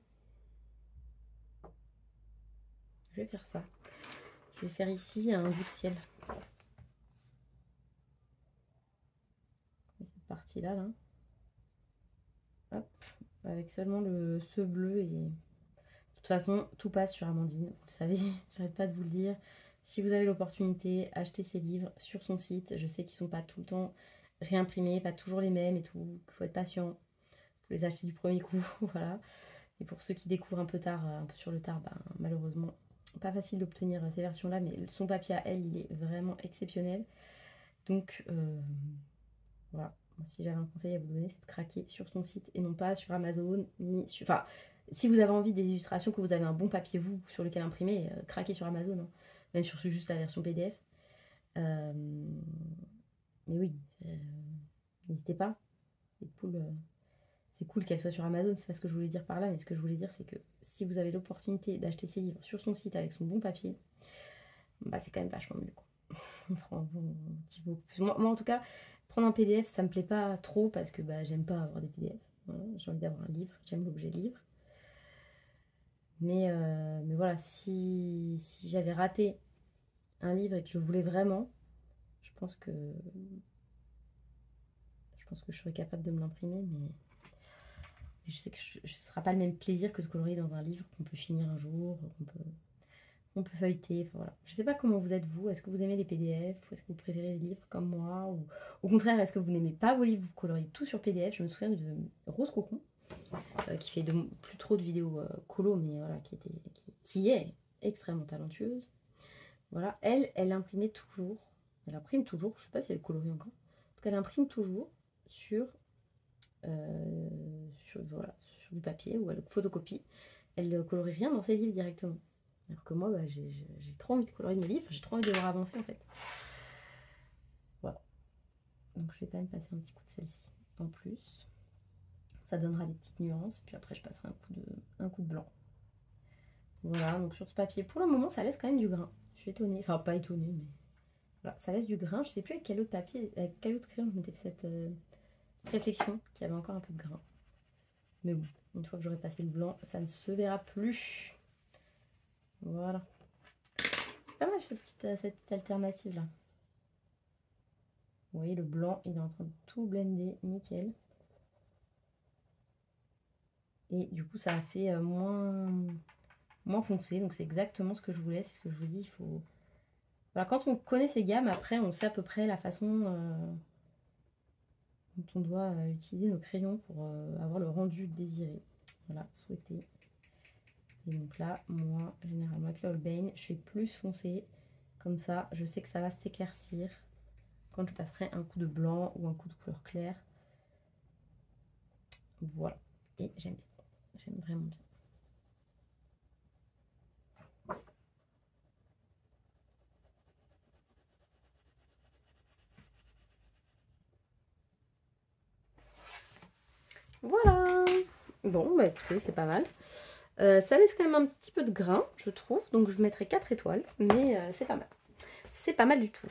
Je vais faire ça. Je vais faire ici un bout de ciel. Cette partie là. Hop. Avec seulement ce bleu et... De toute façon, tout passe sur Amandine, vous le savez, j'arrête pas de vous le dire. Si vous avez l'opportunité, achetez ces livres sur son site. Je sais qu'ils sont pas tout le temps réimprimés, pas toujours les mêmes et tout. Il faut être patient. Vous les acheter du premier coup, voilà. Et pour ceux qui découvrent un peu tard, un peu sur le tard, ben, malheureusement, pas facile d'obtenir ces versions-là. Mais son papier à elle, il est vraiment exceptionnel. Donc, voilà. Si j'avais un conseil à vous donner, c'est de craquer sur son site et non pas sur Amazon, ni sur... Enfin, si vous avez envie des illustrations, que vous avez un bon papier, vous, sur lequel imprimer, craquez sur Amazon. Hein. Même sur juste la version PDF. Mais oui, n'hésitez pas. C'est cool qu'elle soit sur Amazon, c'est pas ce que je voulais dire par là, mais ce que je voulais dire, c'est que si vous avez l'opportunité d'acheter ces livres sur son site avec son bon papier, bah c'est quand même vachement mieux. Quoi. Moi, en tout cas, prendre un PDF, ça me plaît pas trop parce que bah, j'aime pas avoir des PDF. Voilà, j'ai envie d'avoir un livre, j'aime l'objet livre. Mais voilà, si j'avais raté un livre et que je voulais vraiment, je pense que je serais capable de me l'imprimer, mais je sais que ce ne sera pas le même plaisir que de colorier dans un livre qu'on peut finir un jour, On peut feuilleter, enfin voilà. Je sais pas comment vous êtes vous, est-ce que vous aimez les PDF ou est-ce que vous préférez les livres comme moi ou au contraire est-ce que vous n'aimez pas vos livres, vous coloriez tout sur PDF. Je me souviens de Rose Cocon qui fait plus trop de vidéos colo mais voilà qui est extrêmement talentueuse. Voilà, elle imprimait toujours, elle imprime toujours, je sais pas si elle colorie encore, en tout cas elle imprime toujours sur, voilà, sur du papier ou elle photocopie. Elle ne colorie rien dans ses livres directement. Alors que moi, bah, j'ai trop envie de colorier mes livres, j'ai trop envie de voir avancer en fait. Voilà. Donc je vais quand même passer un petit coup de celle-ci en plus. Ça donnera des petites nuances. Et puis après, je passerai un coup de blanc. Voilà, donc sur ce papier, pour le moment, ça laisse quand même du grain. Je suis étonnée. Enfin, pas étonnée, mais voilà, ça laisse du grain. Je sais plus avec quel autre papier, avec quel autre crayon je m'étais fait cette réflexion qui avait encore un peu de grain. Mais bon, une fois que j'aurai passé le blanc, ça ne se verra plus. Voilà. C'est pas mal cette petite alternative là. Vous voyez, le blanc, il est en train de tout blender, nickel. Et du coup, ça a fait moins foncé. Donc, c'est exactement ce que je voulais. C'est ce que je vous dis. Il faut... Voilà, quand on connaît ces gammes, après, on sait à peu près la façon dont on doit utiliser nos crayons pour avoir le rendu désiré. Voilà, souhaité. Et donc là, moi, généralement, avec le Holbein, je fais plus foncé. Comme ça, je sais que ça va s'éclaircir quand je passerai un coup de blanc ou un coup de couleur claire. Voilà. Et j'aime bien. J'aime vraiment bien. Voilà. Bon, bah écoutez, c'est pas mal. Ça laisse quand même un petit peu de grain, je trouve. Donc je mettrai 4 étoiles. Mais c'est pas mal. C'est pas mal du tout.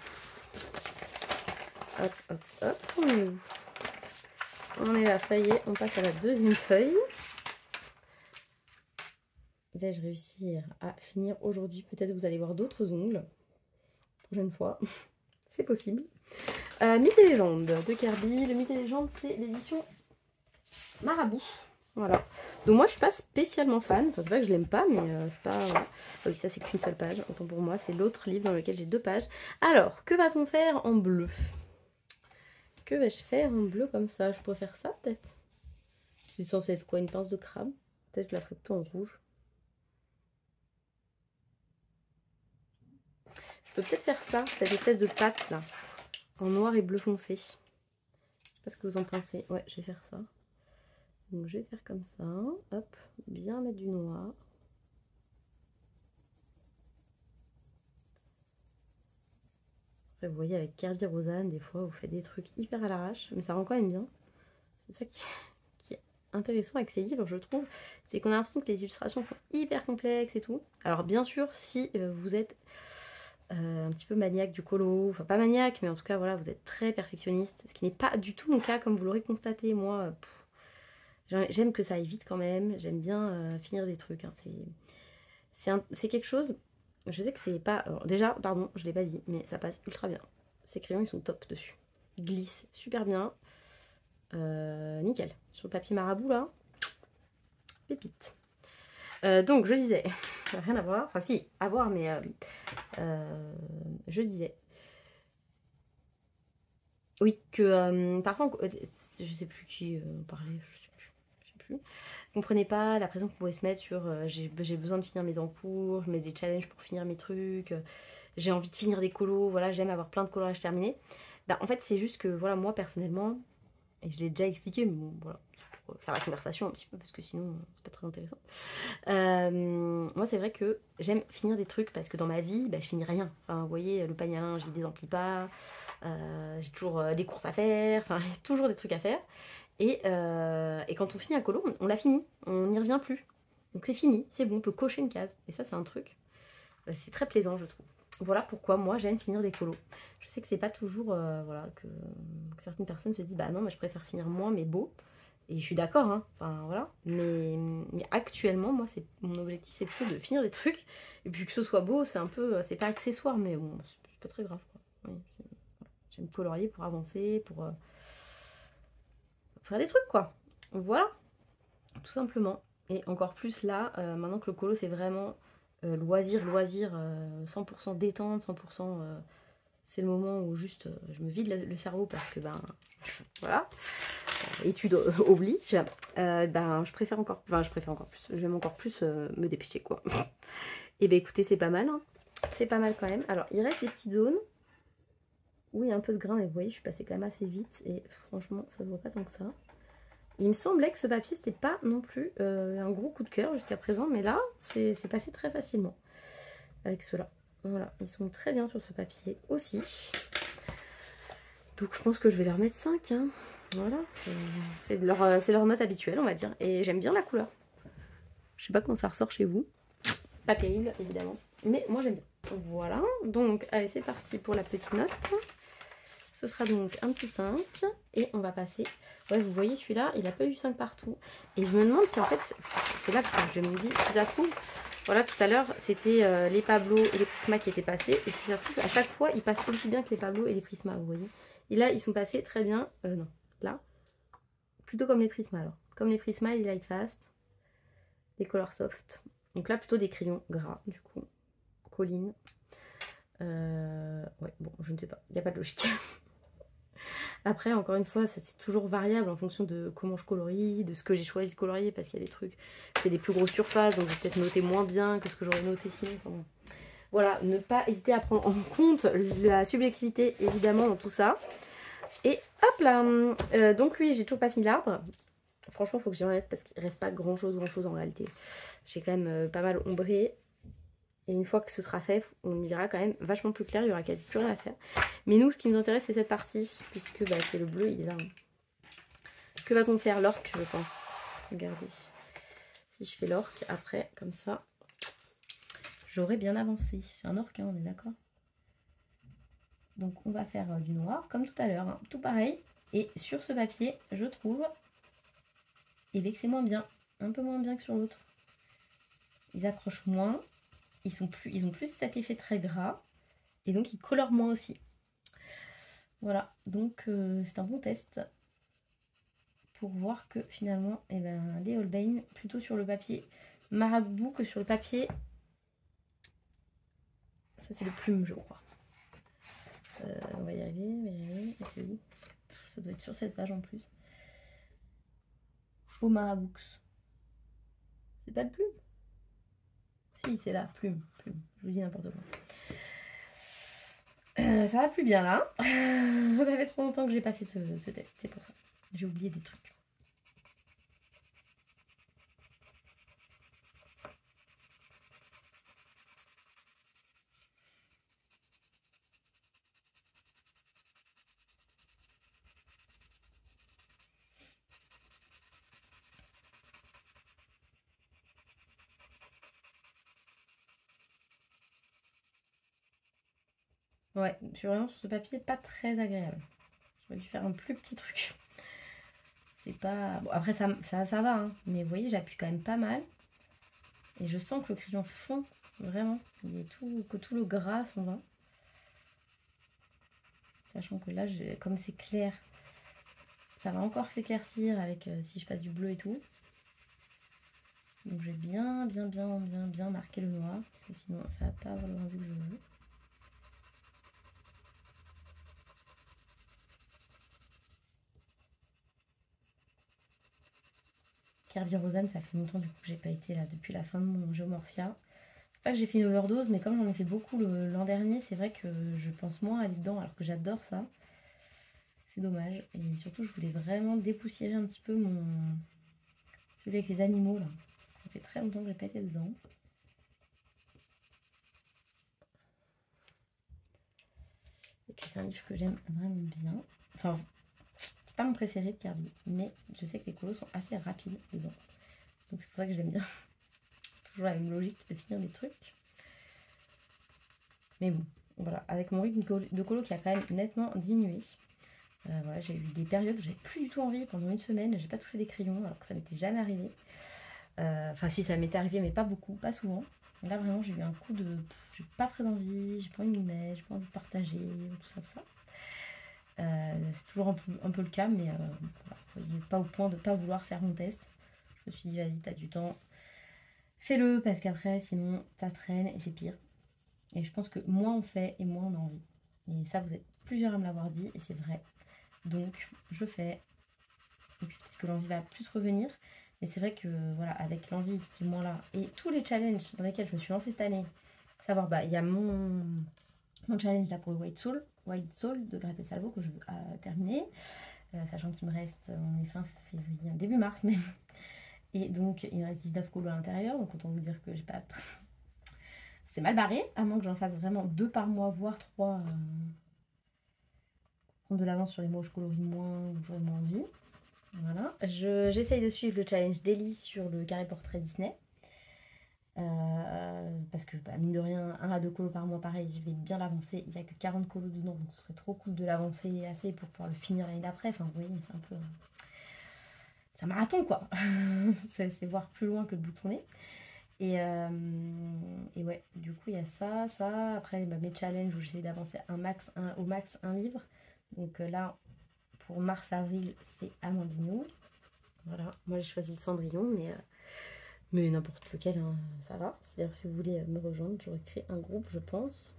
Hop, hop, hop. On est là, ça y est. On passe à la deuxième feuille. Vais-je réussir à finir aujourd'hui? Peut-être vous allez voir d'autres ongles. Prochaine fois. C'est possible. Mythes et légendes de Kirby. Le Mythes et légendes, c'est l'édition Marabout. Voilà. Donc moi je suis pas spécialement fan. Enfin c'est pas que je l'aime pas, mais c'est pas... Voilà. Oui, ça c'est qu'une seule page. Autant pour moi, c'est l'autre livre dans lequel j'ai 2 pages. Alors, que va-t-on faire en bleu? Que vais-je faire en bleu comme ça? Je pourrais faire ça peut-être. C'est censé être quoi? Une pince de crabe? Peut-être que je la ferai plutôt en rouge. Je peux peut-être faire ça, cette espèce de pâte là. En noir et bleu foncé. Je sais pas ce que vous en pensez. Ouais, je vais faire ça. Donc je vais faire comme ça. Hop, bien mettre du noir. Après, vous voyez, avec Kirby Rosanne, des fois, vous faites des trucs hyper à l'arrache, mais ça rend quand même bien. C'est ça qui est intéressant avec ces livres, je trouve. C'est qu'on a l'impression que les illustrations sont hyper complexes et tout. Alors, bien sûr, si vous êtes un petit peu maniaque du colo, enfin pas maniaque, mais en tout cas, voilà, vous êtes très perfectionniste, ce qui n'est pas du tout mon cas, comme vous l'aurez constaté. Moi, j'aime que ça aille vite quand même, j'aime bien finir des trucs. Hein. C'est quelque chose... Je sais que c'est pas... Alors déjà, pardon, je l'ai pas dit, mais ça passe ultra bien. Ces crayons, ils sont top dessus. Ils glissent super bien. Nickel. Sur le papier marabout, là, pépite. Donc, je disais... rien à voir. Enfin, si, à voir, mais... je disais... Oui, que parfois, je sais plus qui parlait, je sais plus. Vous comprenez pas la pression que vous pouvez se mettre sur j'ai besoin de finir mes encours, je mets des challenges pour finir mes trucs, j'ai envie de finir des colos, voilà, j'aime avoir plein de colorages terminés. Bah, en fait, c'est juste que voilà, moi personnellement, et je l'ai déjà expliqué, mais bon, voilà, pour faire la conversation un petit peu, parce que sinon c'est pas très intéressant. Moi, c'est vrai que j'aime finir des trucs parce que dans ma vie, bah, je finis rien. Enfin, vous voyez, le panier à linge, je désemplis pas, j'ai toujours des courses à faire, enfin, il y a toujours des trucs à faire. Et quand on finit un colo, on l'a fini, on n'y revient plus. Donc c'est fini, c'est bon, on peut cocher une case. Et ça, c'est un truc, c'est très plaisant, je trouve. Voilà pourquoi moi, j'aime finir des colos. Je sais que c'est pas toujours, voilà, que certaines personnes se disent, bah non, mais je préfère finir moins, mais beau. Et je suis d'accord, hein, enfin voilà. Mais actuellement, moi, mon objectif, c'est plutôt de finir des trucs. Et puis que ce soit beau, c'est un peu, c'est pas accessoire, mais bon, c'est pas très grave, quoi. Oui, j'aime colorier pour avancer, pour faire des trucs, quoi. Voilà, tout simplement. Et encore plus là, maintenant que le colo c'est vraiment loisir, 100% détente, 100%... c'est le moment où juste je me vide le cerveau parce que ben voilà, étude oblige. Ben je préfère encore, plus, j'aime encore plus me dépêcher quoi. Et ben écoutez, c'est pas mal, hein. C'est pas mal quand même. Alors il reste des petites zones où il y a un peu de grain, mais vous voyez je suis passée quand même assez vite et franchement ça se voit pas tant que ça. Il me semblait que ce papier c'était pas non plus un gros coup de cœur jusqu'à présent, mais là c'est passé très facilement avec ceux-là. Voilà, ils sont très bien sur ce papier aussi. Donc je pense que je vais leur mettre 5. Hein. Voilà, c'est leur note habituelle, on va dire. Et j'aime bien la couleur. Je sais pas comment ça ressort chez vous. Pas terrible, évidemment. Mais moi j'aime bien. Voilà, donc allez, c'est parti pour la petite note. Ce sera donc un petit 5. Et on va passer... Ouais, vous voyez, celui-là, il a pas eu 5 partout. Et je me demande si en fait... C'est là que je me dis, si ça se trouve... Voilà, tout à l'heure, c'était les Pablo et les Prisma qui étaient passés. Et si ça se trouve, à chaque fois, ils passent aussi bien que les Pablo et les Prisma, vous voyez. Et là, ils sont passés très bien. Non, là. Plutôt comme les Prisma, alors. Comme les Prisma et les Light Fast. Les Color Soft. Donc là, plutôt des crayons gras, du coup. Colline. Ouais, bon, je ne sais pas. Il n'y a pas de logique. Après, encore une fois, c'est toujours variable en fonction de comment je colorie, de ce que j'ai choisi de colorier, parce qu'il y a des trucs, c'est des plus grosses surfaces, donc je vais peut-être noter moins bien que ce que j'aurais noté sinon. Enfin, bon. Voilà, ne pas hésiter à prendre en compte la subjectivité, évidemment, dans tout ça. Et hop là, donc lui, j'ai toujours pas fini l'arbre. Franchement, il faut que j'y remette parce qu'il reste pas grand-chose en réalité. J'ai quand même pas mal ombré. Et une fois que ce sera fait, on y verra quand même vachement plus clair, il y aura quasi plus rien à faire. Mais nous, ce qui nous intéresse, c'est cette partie, puisque bah, c'est le bleu, il est là. Que va-t-on faire? L'orque, je pense. Regardez. Si je fais l'orque, après, comme ça, j'aurai bien avancé. C'est un orque, hein, on est d'accord? Donc, on va faire du noir, comme tout à l'heure, hein, tout pareil. Et sur ce papier, je trouve, et bien que c'est moins bien, un peu moins bien que sur l'autre. Ils accrochent moins. Ils ont plus cet effet très gras et donc ils colorent moins aussi. Voilà, donc c'est un bon test pour voir que finalement, eh ben, les Holbein, plutôt sur le papier marabout que sur le papier, ça c'est le plume je crois. On va y arriver, et c'est où? Ça doit être sur cette page en plus. Au marabouts. C'est pas de plume? Si, c'est là, plume, je vous dis n'importe quoi. Ça va plus bien là. Ça fait trop longtemps que j'ai pas fait ce test, c'est pour ça. J'ai oublié des trucs. Ouais, je suis vraiment sur ce papier pas très agréable. J'aurais dû faire un plus petit truc. C'est pas... Bon, après, ça va, hein. Mais vous voyez, j'appuie quand même pas mal. Et je sens que le crayon fond, vraiment. Que tout le gras s'en va. Sachant que là, comme c'est clair, ça va encore s'éclaircir avec si je passe du bleu et tout. Donc je vais bien marquer le noir. Parce que sinon, ça va pas avoir le rendu que je veux. Kerby Rosanne, ça fait longtemps du coup que j'ai pas été là depuis la fin de mon Geomorphia. C'est pas que j'ai fait une overdose, mais comme j'en ai fait beaucoup l'an dernier, c'est vrai que je pense moins à aller dedans alors que j'adore ça. C'est dommage. Et surtout, je voulais vraiment dépoussiérer un petit peu celui avec les animaux là. Ça fait très longtemps que j'ai pas été dedans. Et puis c'est un livre que j'aime vraiment bien. Enfin, c'est pas mon préféré de Kerby, mais je sais que les colos sont assez rapides dedans. Donc c'est pour ça que j'aime bien. Toujours la même logique de finir des trucs. Mais bon, voilà, avec mon rythme de colo qui a quand même nettement diminué. Voilà, j'ai eu des périodes où j'avais plus du tout envie pendant une semaine. J'ai pas touché des crayons alors que ça m'était jamais arrivé. Enfin si, ça m'était arrivé mais pas beaucoup, pas souvent. Et là vraiment j'ai eu un coup de... J'ai pas très envie, j'ai pas envie de m'y mettre, j'ai pas envie de partager, tout ça. C'est toujours un peu le cas, mais voilà, pas au point de pas vouloir faire mon test. Je me suis dit vas-y, t'as du temps, Fais-le parce qu'après, sinon, ça traîne et c'est pire. Et je pense que moins on fait et moins on a envie. Et ça, vous êtes plusieurs à me l'avoir dit et c'est vrai. Donc, je fais. Et puis peut-être que l'envie va plus revenir. Mais c'est vrai que, voilà, avec l'envie qui est moins là et tous les challenges dans lesquels je me suis lancée cette année, savoir, bah, il y a mon challenge là pour le White Soul de Greta Salvo que je veux terminer. Sachant qu'il me reste, on est fin février, début mars même. Et donc, il me reste 19 colos à l'intérieur. Donc, autant vous dire que j'ai pas. C'est mal barré, à moins que j'en fasse vraiment 2 par mois, voire 3. Prendre de l'avance sur les mois où je colorie moins, où j'aurais moins envie. Voilà. J'essaye de suivre le challenge daily sur le carré portrait Disney. Parce que, bah, mine de rien, 1 à 2 colos par mois, pareil, je vais bien l'avancer. Il n'y a que 40 colos dedans, donc ce serait trop cool de l'avancer assez pour pouvoir le finir l'année d'après. Enfin, vous voyez, c'est un peu. C'est un marathon, quoi. C'est voir plus loin que le bout de son nez. Et ouais, du coup, il y a ça. Après, bah, mes challenges où j'essaie d'avancer au max un livre. Donc là, pour mars-avril, c'est Amandino. Voilà, moi j'ai choisi le Cendrillon, mais n'importe lequel, hein, ça va. C'est-à-dire, si vous voulez me rejoindre, j'aurais créé un groupe, je pense,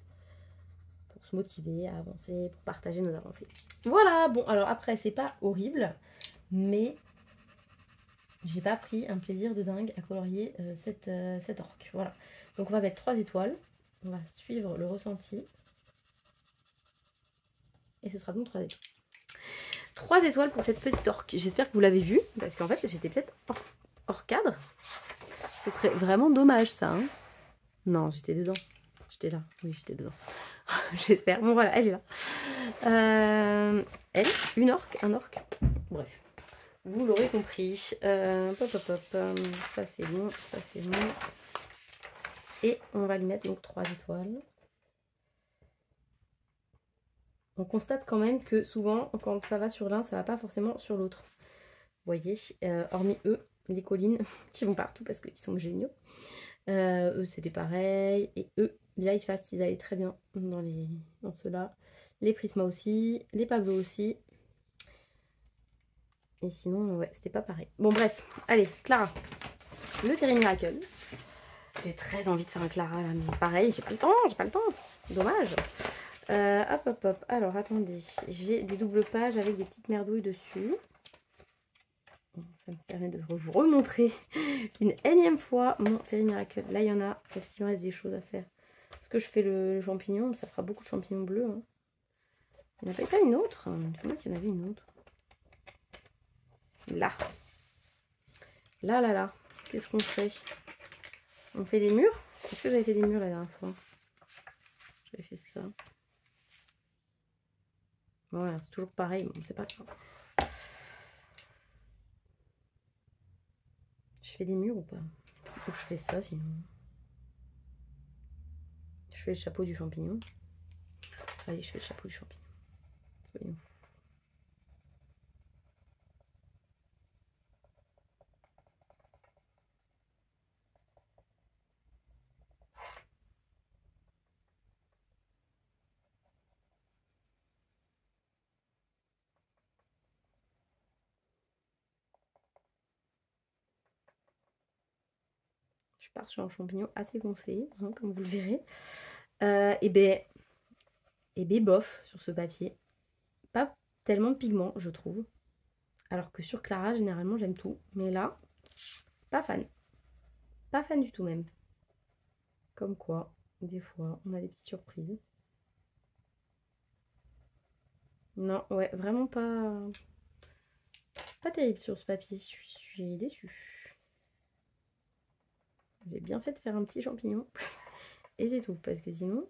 pour se motiver à avancer, pour partager nos avancées. Voilà, bon, alors après, c'est pas horrible, mais j'ai pas pris un plaisir de dingue à colorier cette orque. Voilà. Donc on va mettre 3 étoiles. On va suivre le ressenti. Et ce sera donc 3 étoiles. 3 étoiles pour cette petite orque. J'espère que vous l'avez vue. Parce qu'en fait, j'étais peut-être hors cadre. Ce serait vraiment dommage, ça. Hein. Non, j'étais dedans. J'étais là. Oui, j'étais dedans. J'espère. Bon, voilà, elle est là. Elle, une orque, un orque. Bref. Vous l'aurez compris. Ça c'est bon, ça c'est bon. Et on va lui mettre donc 3 étoiles. On constate quand même que souvent, quand ça va sur l'un, ça va pas forcément sur l'autre. Vous voyez, hormis eux, les collines, qui vont partout parce qu'ils sont géniaux. Eux, c'était pareil. Et eux, les Ice Fast, ils allaient très bien dans ceux-là. Les Prisma aussi, les Pablo aussi. Et sinon, ouais, c'était pas pareil. Bon, bref, allez, Clara. Le Fairy Miracle. J'ai très envie de faire un Clara, là, mais pareil, j'ai pas le temps. Dommage. Hop. Alors, attendez. J'ai des doubles pages avec des petites merdouilles dessus. Bon, ça me permet de vous remontrer une énième fois mon Fairy Miracle. Là, il y en a, parce qu'il me reste des choses à faire. Est-ce que je fais le champignon? Ça fera beaucoup de champignons bleus. Hein. Il n'y en avait pas une autre? Il me semble qu'il y en avait une autre. Là. Là. Qu'est-ce qu'on fait? On fait des murs? Est-ce que j'avais fait des murs la dernière fois? J'avais fait ça. Voilà, c'est toujours pareil. Bon, c'est pas grave. Je fais des murs ou pas? Ou je fais ça sinon. Je fais le chapeau du champignon. Allez, je fais le chapeau du champignon. Voyons. Je pars sur un champignon assez foncé, hein, comme vous le verrez. Et ben bof sur ce papier. Pas tellement de pigments, je trouve. Alors que sur Clara, généralement, j'aime tout. Mais là, pas fan. Pas fan du tout même. Comme quoi, des fois, on a des petites surprises. Non, ouais, vraiment pas terrible sur ce papier. Je suis déçue. J'ai bien fait de faire un petit champignon. Et c'est tout, parce que sinon,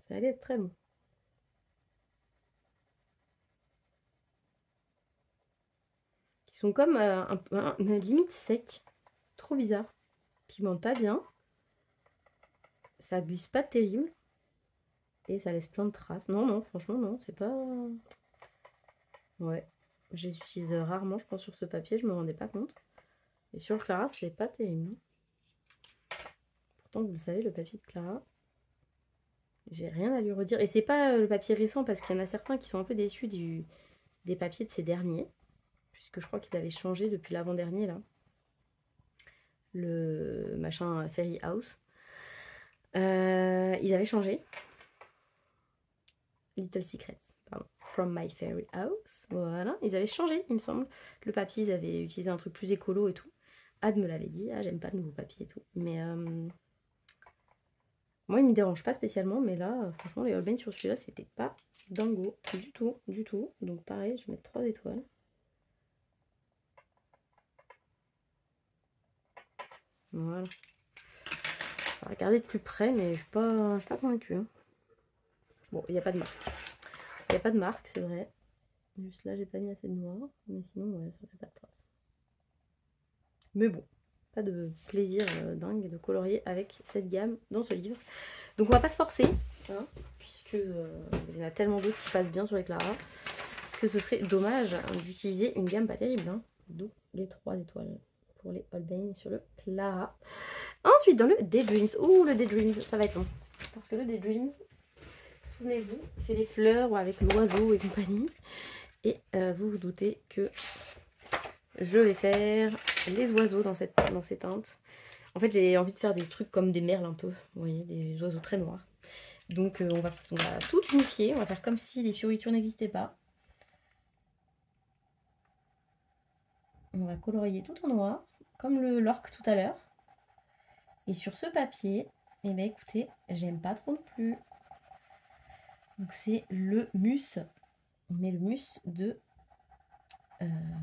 ça allait être très bon. Ils sont comme une limite sec. Trop bizarre. Pigmente pas bien. Ça glisse pas terrible. Et ça laisse plein de traces. Non, franchement, non, c'est pas... Ouais. Je les utilise rarement, je pense, sur ce papier. Je me rendais pas compte. Et sur le Clara, c'est pas terrible. Pourtant, vous le savez, le papier de Clara, j'ai rien à lui redire. Et c'est pas le papier récent, parce qu'il y en a certains qui sont un peu déçus des papiers de ces derniers. Puisque je crois qu'ils avaient changé depuis l'avant-dernier, là. le machin Fairy House. Ils avaient changé. Little Secrets, pardon. From My Fairy House. Voilà, ils avaient changé, il me semble. Le papier, ils avaient utilisé un truc plus écolo et tout. Ad me l'avait dit, ah j'aime pas le nouveau papier et tout. Mais moi, il me dérange pas spécialement, mais là, franchement, les Holbein sur celui-là, c'était pas dingo du tout, du tout. Donc pareil, je vais mettre 3 étoiles. Voilà. On va regarder de plus près, mais je suis pas convaincue. Hein. Bon, il n'y a pas de marque. Il n'y a pas de marque, c'est vrai. Juste là, j'ai pas mis assez de noir. Mais sinon, ouais, ça fait pas de trace. Mais bon, pas de plaisir dingue de colorier avec cette gamme dans ce livre. Donc on va pas se forcer, hein, puisque il y en a tellement d'autres qui passent bien sur les Clara, que ce serait dommage d'utiliser une gamme pas terrible. Hein. D'où les 3 étoiles pour les Holbein sur le Clara. Ensuite, dans le Daydreams. Ouh, le Daydreams, ça va être long. Parce que le Daydreams, souvenez-vous, c'est les fleurs avec l'oiseau et compagnie. Et vous vous doutez que je vais faire les oiseaux dans ces teintes. En fait, j'ai envie de faire des trucs comme des merles un peu. Vous voyez, des oiseaux très noirs. Donc, on va tout unifier. On va faire comme si les fioritures n'existaient pas. On va colorier tout en noir, comme l'orque tout à l'heure. Et sur ce papier, eh bien écoutez, j'aime pas trop non plus. Donc c'est le mus, mais le mus de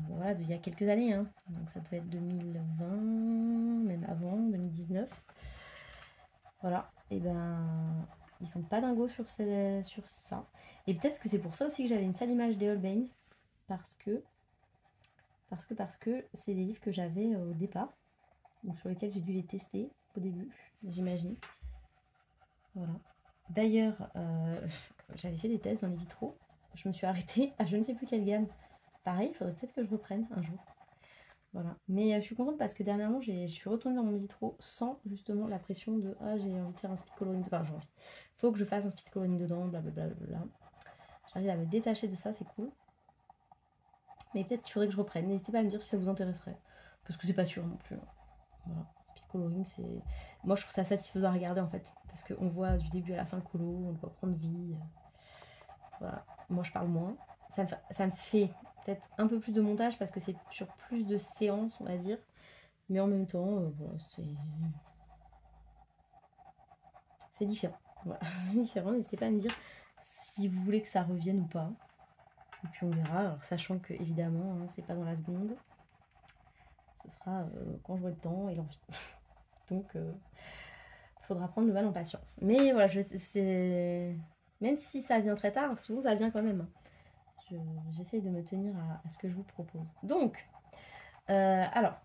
voilà, d'il y a quelques années. Hein. Donc ça devait être 2020, même avant, 2019. Voilà, et ben ils sont pas dingos sur ça. Et peut-être que c'est pour ça aussi que j'avais une sale image des Holbein, parce que c'est des livres que j'avais au départ, donc sur lesquels j'ai dû les tester au début, j'imagine. Voilà. D'ailleurs, j'avais fait des tests dans les vitraux. Je me suis arrêtée à je ne sais plus quelle gamme. Pareil, il faudrait peut-être que je reprenne un jour. Voilà. Mais je suis contente parce que dernièrement, je suis retournée dans mon vitraux sans justement la pression de ah, j'ai envie de faire un speed coloring. Enfin, j'ai envie. Faut que je fasse un speed coloring dedans, blablabla. J'arrive à me détacher de ça, c'est cool. Mais peut-être qu'il faudrait que je reprenne. N'hésitez pas à me dire si ça vous intéresserait. Parce que c'est pas sûr non plus. Voilà. Speed coloring, c'est. Moi, je trouve ça satisfaisant à regarder en fait. Parce qu'on voit du début à la fin le colo, on doit prendre vie. Voilà. Moi, je parle moins. Ça me fait peut-être un peu plus de montage parce que c'est sur plus de séances, on va dire. Mais en même temps, voilà, c'est différent. Voilà. C'est différent. N'hésitez pas à me dire si vous voulez que ça revienne ou pas. Et puis on verra. Alors, sachant que, évidemment, hein, c'est pas dans la seconde. Ce sera quand j'aurai le temps et l'envie. Donc, il faudra prendre le mal en patience. Mais voilà, même si ça vient très tard, souvent ça vient quand même. J'essaye de me tenir à ce que je vous propose. Donc, alors,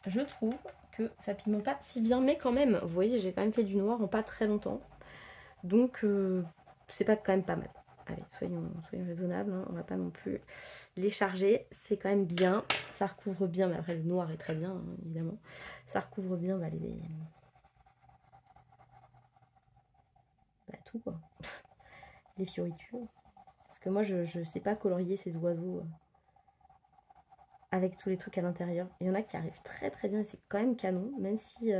je trouve que ça pigmente pas si bien, mais quand même, vous voyez, j'ai quand même fait du noir en pas très longtemps. Donc, c'est pas quand même pas mal. Allez, soyons raisonnables, hein, on va pas non plus les charger. C'est quand même bien, ça recouvre bien, mais après le noir est très bien, hein, évidemment. Ça recouvre bien tout quoi. Les fioritures. Parce que moi, je sais pas colorier ces oiseaux avec tous les trucs à l'intérieur. Il y en a qui arrivent très très bien, c'est quand même canon, même si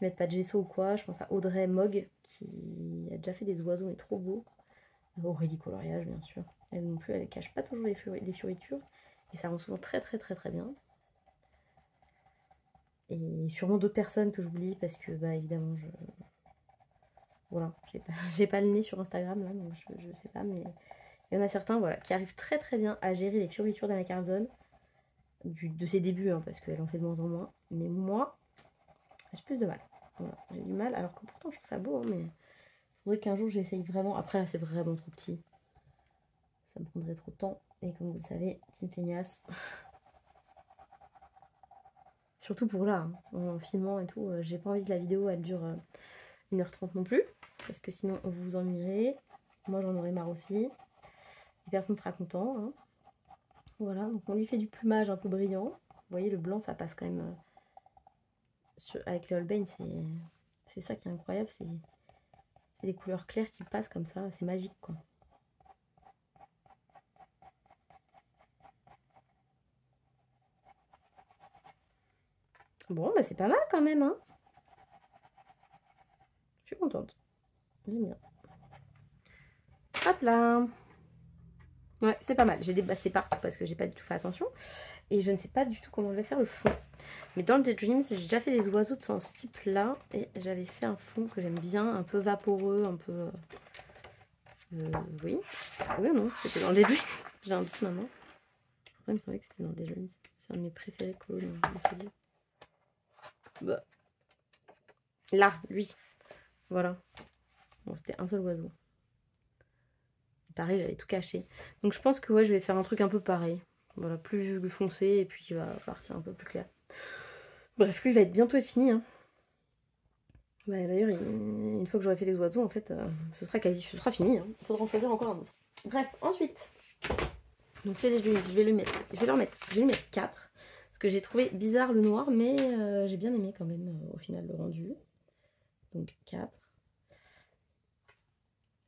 mettent pas de gesso ou quoi. Je pense à Audrey Mogg qui a déjà fait des oiseaux mais trop beaux. Aurélie Coloriage bien sûr. Elle non plus, elle cache pas toujours les fioritures. Et ça rend souvent très très très très bien. Et sûrement d'autres personnes que j'oublie parce que bah évidemment voilà, j'ai pas le nez sur Instagram là, donc je sais pas, mais il y en a certains voilà, qui arrivent très très bien à gérer les fioritures d'Anna Carzon de ses débuts, hein, parce qu'elle en fait de moins en moins. Mais moi, j'ai plus de mal. Voilà, j'ai du mal, alors que pourtant je trouve ça beau, hein, mais il faudrait qu'un jour j'essaye vraiment. Après là c'est vraiment trop petit. Ça me prendrait trop de temps. Et comme vous le savez, Team Feignasse. Surtout pour là, hein, en filmant et tout, j'ai pas envie que la vidéo elle dure 1h30 non plus. Parce que sinon vous vous ennuierez. Moi j'en aurai marre aussi. Et personne ne sera content. Hein. Voilà, donc on lui fait du plumage un peu brillant. Vous voyez le blanc ça passe quand même avec les Holbein, c'est ça qui est incroyable, c'est les couleurs claires qui passent comme ça, c'est magique quoi. Bon, bah c'est pas mal quand même, hein. Je suis contente. J'aime bien. Hop là. Ouais, c'est pas mal. J'ai débassé partout parce que j'ai pas du tout fait attention. Et je ne sais pas du tout comment je vais faire le fond. Mais dans le Daydreams, j'ai déjà fait des oiseaux de ce type-là. Et j'avais fait un fond que j'aime bien, un peu vaporeux, un peu... oui. Oui ou non, c'était dans le Daydreams. J'ai un doute maintenant. Il me semblait que c'était dans le Daydreams. C'est un de mes préférés, Colo, je me suis dit. Bah. Là, lui. Voilà. Bon, c'était un seul oiseau. Pareil, j'avais tout caché. Donc je pense que ouais, je vais faire un truc un peu pareil. Voilà, plus foncé et puis il va partir un peu plus clair. Bref, lui il va être bientôt fini. Hein. Bah, d'ailleurs, une fois que j'aurai fait les oiseaux, en fait, ce sera fini. Hein. Il faudra en choisir encore un autre. Bref, ensuite, donc les Daydreams, je vais lui mettre 4. Parce que j'ai trouvé bizarre le noir, mais j'ai bien aimé quand même au final le rendu. Donc 4.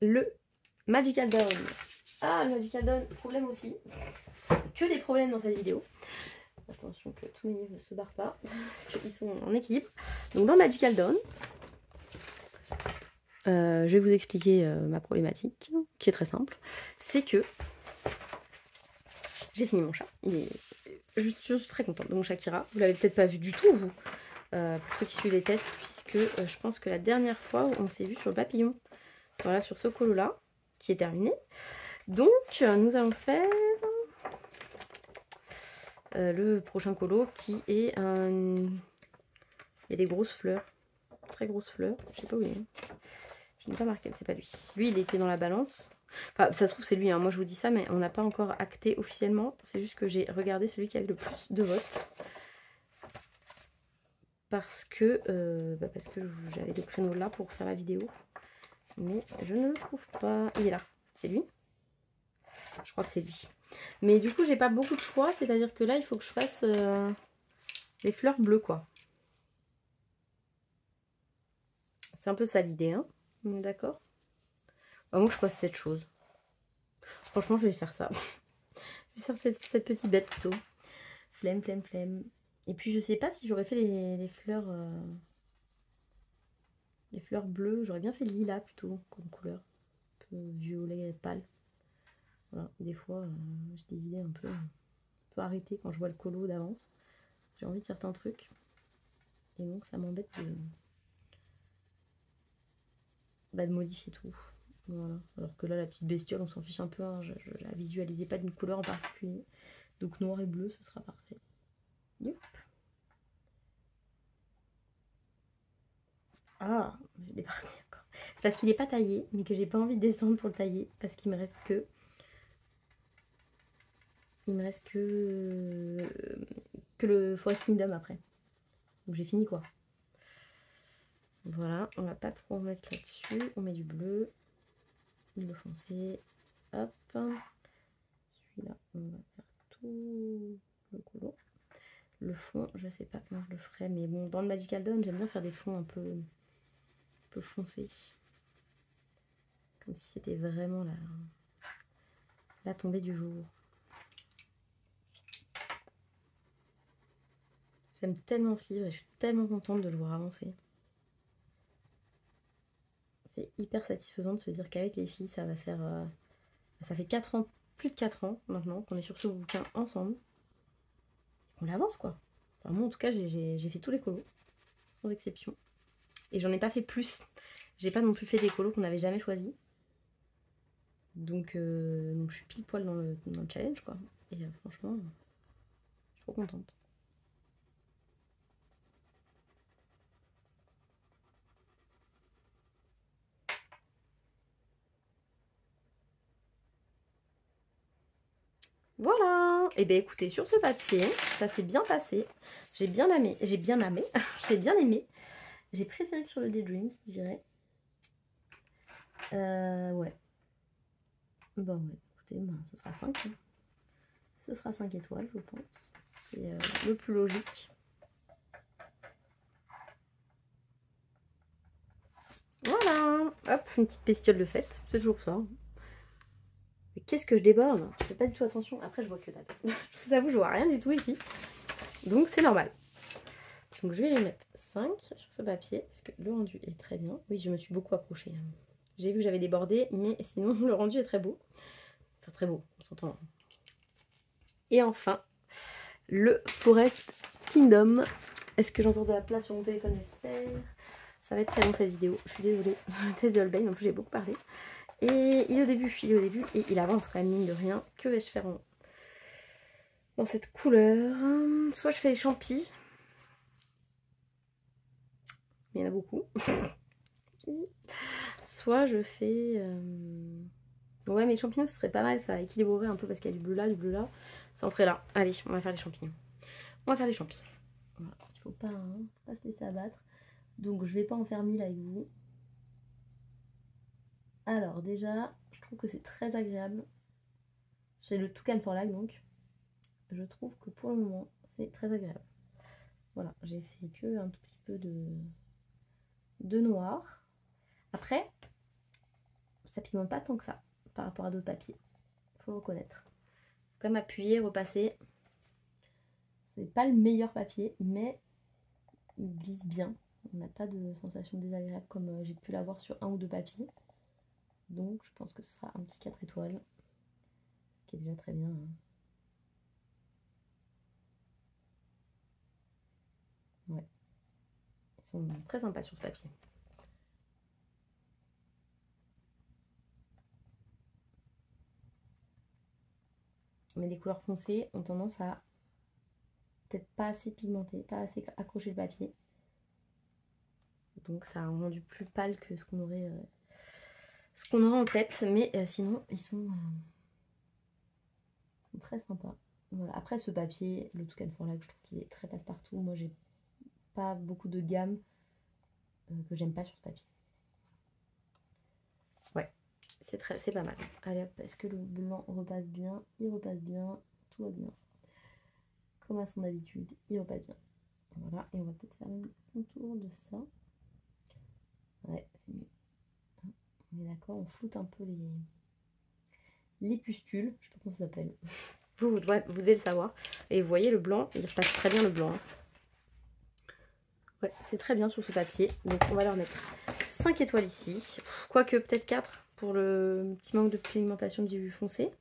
Le Magical Dawn. Ah, le Magical Dawn, problème aussi. Que des problèmes dans cette vidéo. Attention que tous mes livres ne se barrent pas, parce qu'ils sont en équilibre. Donc dans Magical Dawn, je vais vous expliquer ma problématique, qui est très simple. C'est que j'ai fini mon chat. Je suis très contente de mon chat Kira. Vous l'avez peut-être pas vu du tout, vous, pour ceux qui suivent les tests, puisque je pense que la dernière fois, on s'est vu sur le papillon. Voilà, sur ce colo-là, qui est terminé. Donc, nous allons faire le prochain colo, qui est un... Il y a des grosses fleurs, très grosses fleurs. Je sais pas où il est. Je n'ai pas marqué, c'est pas lui. Lui, il était dans la balance. Enfin, ça se trouve, c'est lui, hein. Moi je vous dis ça, mais on n'a pas encore acté officiellement. C'est juste que j'ai regardé celui qui avait le plus de votes. Parce que j'avais le créneau là pour faire la vidéo. Mais je ne le trouve pas. Il est là. C'est lui? Je crois que c'est lui. Mais du coup, j'ai pas beaucoup de choix. C'est-à-dire que là, il faut que je fasse les fleurs bleues, quoi. C'est un peu ça l'idée, hein. On est d'accord? Bah, moi, je fasse cette chose. Franchement, je vais faire ça. Je vais faire cette petite bête plutôt. Flemme, flemme, flemme. Et puis, je sais pas si j'aurais fait les fleurs... les fleurs bleues. J'aurais bien fait lilas plutôt, comme couleur. Un peu violet pâle. Voilà, des fois, j'ai des idées un peu arrêtées quand je vois le colo d'avance. J'ai envie de certains trucs. Et donc, ça m'embête de modifier tout. Voilà. Alors que là, la petite bestiole, on s'en fiche un peu. Hein. Je la visualisais pas d'une couleur en particulier. Donc, noir et bleu, ce sera parfait. Yep. Ah, j'ai départi encore. C'est parce qu'il n'est pas taillé, mais que j'ai pas envie de descendre pour le tailler. Parce qu'il me reste que... le Forest Kingdom après. Donc j'ai fini quoi. Voilà, on va pas trop en mettre là-dessus. On met du bleu. Le foncé. Hop. Celui-là, on va faire tout le colo. Le fond, je sais pas comment je le ferai. Mais bon, dans le Magical Dawn, j'aime bien faire des fonds un peu foncés. Comme si c'était vraiment la tombée du jour. J'aime tellement ce livre et je suis tellement contente de le voir avancer. C'est hyper satisfaisant de se dire qu'avec les filles, ça va faire... ça fait 4 ans, plus de 4 ans maintenant, qu'on est sur ce bouquin ensemble. On avance quoi. Enfin, moi en tout cas, j'ai fait tous les colos, sans exception. Et j'en ai pas fait plus. J'ai pas non plus fait des colos qu'on n'avait jamais choisis. Donc je suis pile poil dans le challenge quoi. Et franchement, je suis trop contente. Voilà. Et bien écoutez, sur ce papier, ça s'est bien passé. J'ai bien aimé. J'ai bien aimé. J'ai préféré que sur le Daydreams, je dirais. Ouais. Bah ouais, écoutez, bah, ce sera 5. Hein. Ce sera 5 étoiles, je pense. C'est le plus logique. Voilà. Hop, une petite bestiole de fête. C'est toujours ça. Mais qu'est-ce que je déborde? Je fais pas du tout attention. Après, je vois que dalle. Je vous avoue, je vois rien du tout ici. Donc, c'est normal. Donc je vais les mettre 5 sur ce papier parce que le rendu est très bien. Oui, je me suis beaucoup approchée. J'ai vu que j'avais débordé, mais sinon le rendu est très beau. Enfin très beau, on s'entend. Et enfin, le Forest Kingdom. Est-ce que j'ai encore de la place sur mon téléphone? J'espère. Ça va être très long cette vidéo, je suis désolée. Test de Holbein, en plus j'ai beaucoup parlé. Et il est au début, et il avance quand même, mine de rien. Que vais-je faire dans cette couleur? Soit je fais les champis. Il y en a beaucoup. Soit je fais... Ouais, mais les champignons, ce serait pas mal, ça équilibrerait un peu parce qu'il y a du bleu là, Ça en ferait là. Allez, on va faire les champignons. On va faire les champis. Voilà. Il faut pas, hein, pas se laisser abattre. Donc je vais pas en faire 1000 avec vous. Alors déjà, je trouve que c'est très agréable. J'ai le Toucan for Lag donc. Je trouve que pour le moment, c'est très agréable. Voilà, j'ai fait que un tout petit peu de noir. Après, ça pigmente pas tant que ça par rapport à d'autres papiers. Faut le reconnaître. Faut quand même appuyer, repasser. C'est pas le meilleur papier, mais il glisse bien. On n'a pas de sensation désagréable comme j'ai pu l'avoir sur un ou deux papiers. Donc je pense que ce sera un petit 4 étoiles. Ce qui est déjà très bien. Hein. Ouais. Ils sont très sympas sur ce papier. Mais les couleurs foncées ont tendance à peut-être pas assez pigmenter, pas assez accrocher le papier. Donc ça a un rendu plus pâle que ce qu'on aurait en tête. Mais sinon, ils sont très sympas. Voilà. Après ce papier, le Toucan for Lag, je trouve qu'il est très passe-partout. Moi j'ai pas beaucoup de gamme que j'aime pas sur ce papier. Ouais, c'est pas mal. Allez hop, est-ce que le blanc repasse bien? Il repasse bien, tout va bien. Comme à son habitude, il repasse bien. Voilà, et on va peut-être faire un contour de ça. Ouais, c'est mieux. On est d'accord, on floute un peu les pustules, je sais pas comment ça s'appelle. Vous devez le savoir. Et vous voyez le blanc, il repasse très bien le blanc. Hein. Ouais, c'est très bien sur ce papier. Donc on va leur mettre 5 étoiles ici. Quoique peut-être 4 pour le petit manque de pigmentation du foncé.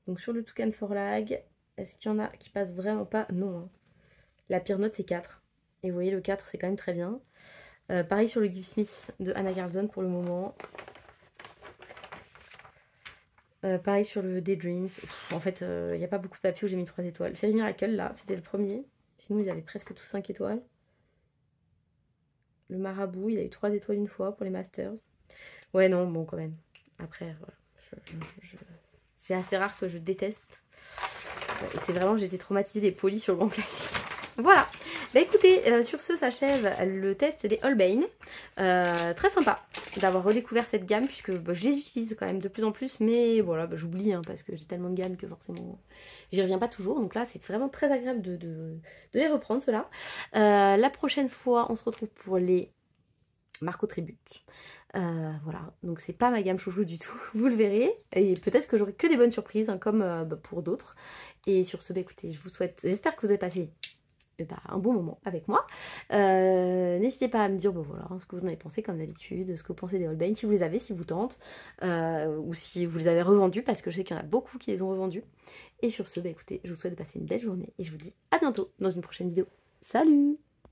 Donc sur le Toucan for Lag, est-ce qu'il y en a qui passent vraiment pas? Non. Hein. La pire note c'est 4. Et vous voyez le 4 c'est quand même très bien. Pareil sur le Gift Smith de Anna Gardzon pour le moment. Pareil sur le Daydreams. En fait, il n'y a pas beaucoup de papiers où j'ai mis 3 étoiles. Fairy Miracle, là, c'était le premier. Sinon, ils avaient presque tous 5 étoiles. Le Marabout, il a eu 3 étoiles une fois pour les Masters. Ouais, non, bon, quand même. Après, voilà. C'est assez rare que je déteste. Et c'est vraiment, j'étais traumatisée des polis sur le grand classique. Voilà. Bah écoutez, sur ce s'achève le test des Holbein. Très sympa d'avoir redécouvert cette gamme puisque bah, je les utilise quand même de plus en plus. Mais voilà, bah, j'oublie hein, parce que j'ai tellement de gammes que forcément j'y reviens pas toujours. Donc là, c'est vraiment très agréable de les reprendre ceux-là. La prochaine fois, on se retrouve pour les Marco Tribute. Voilà, donc c'est pas ma gamme chouchou du tout, vous le verrez. Et peut-être que j'aurai que des bonnes surprises hein, comme bah, pour d'autres. Et sur ce, bah, écoutez, je vous souhaite, j'espère que vous avez passé un bon moment avec moi. N'hésitez pas à me dire bon, voilà, ce que vous en avez pensé comme d'habitude, ce que vous pensez des Holbein, si vous les avez, si vous tentez, ou si vous les avez revendus, parce que je sais qu'il y en a beaucoup qui les ont revendus. Et sur ce, bah, écoutez, je vous souhaite de passer une belle journée et je vous dis à bientôt dans une prochaine vidéo. Salut!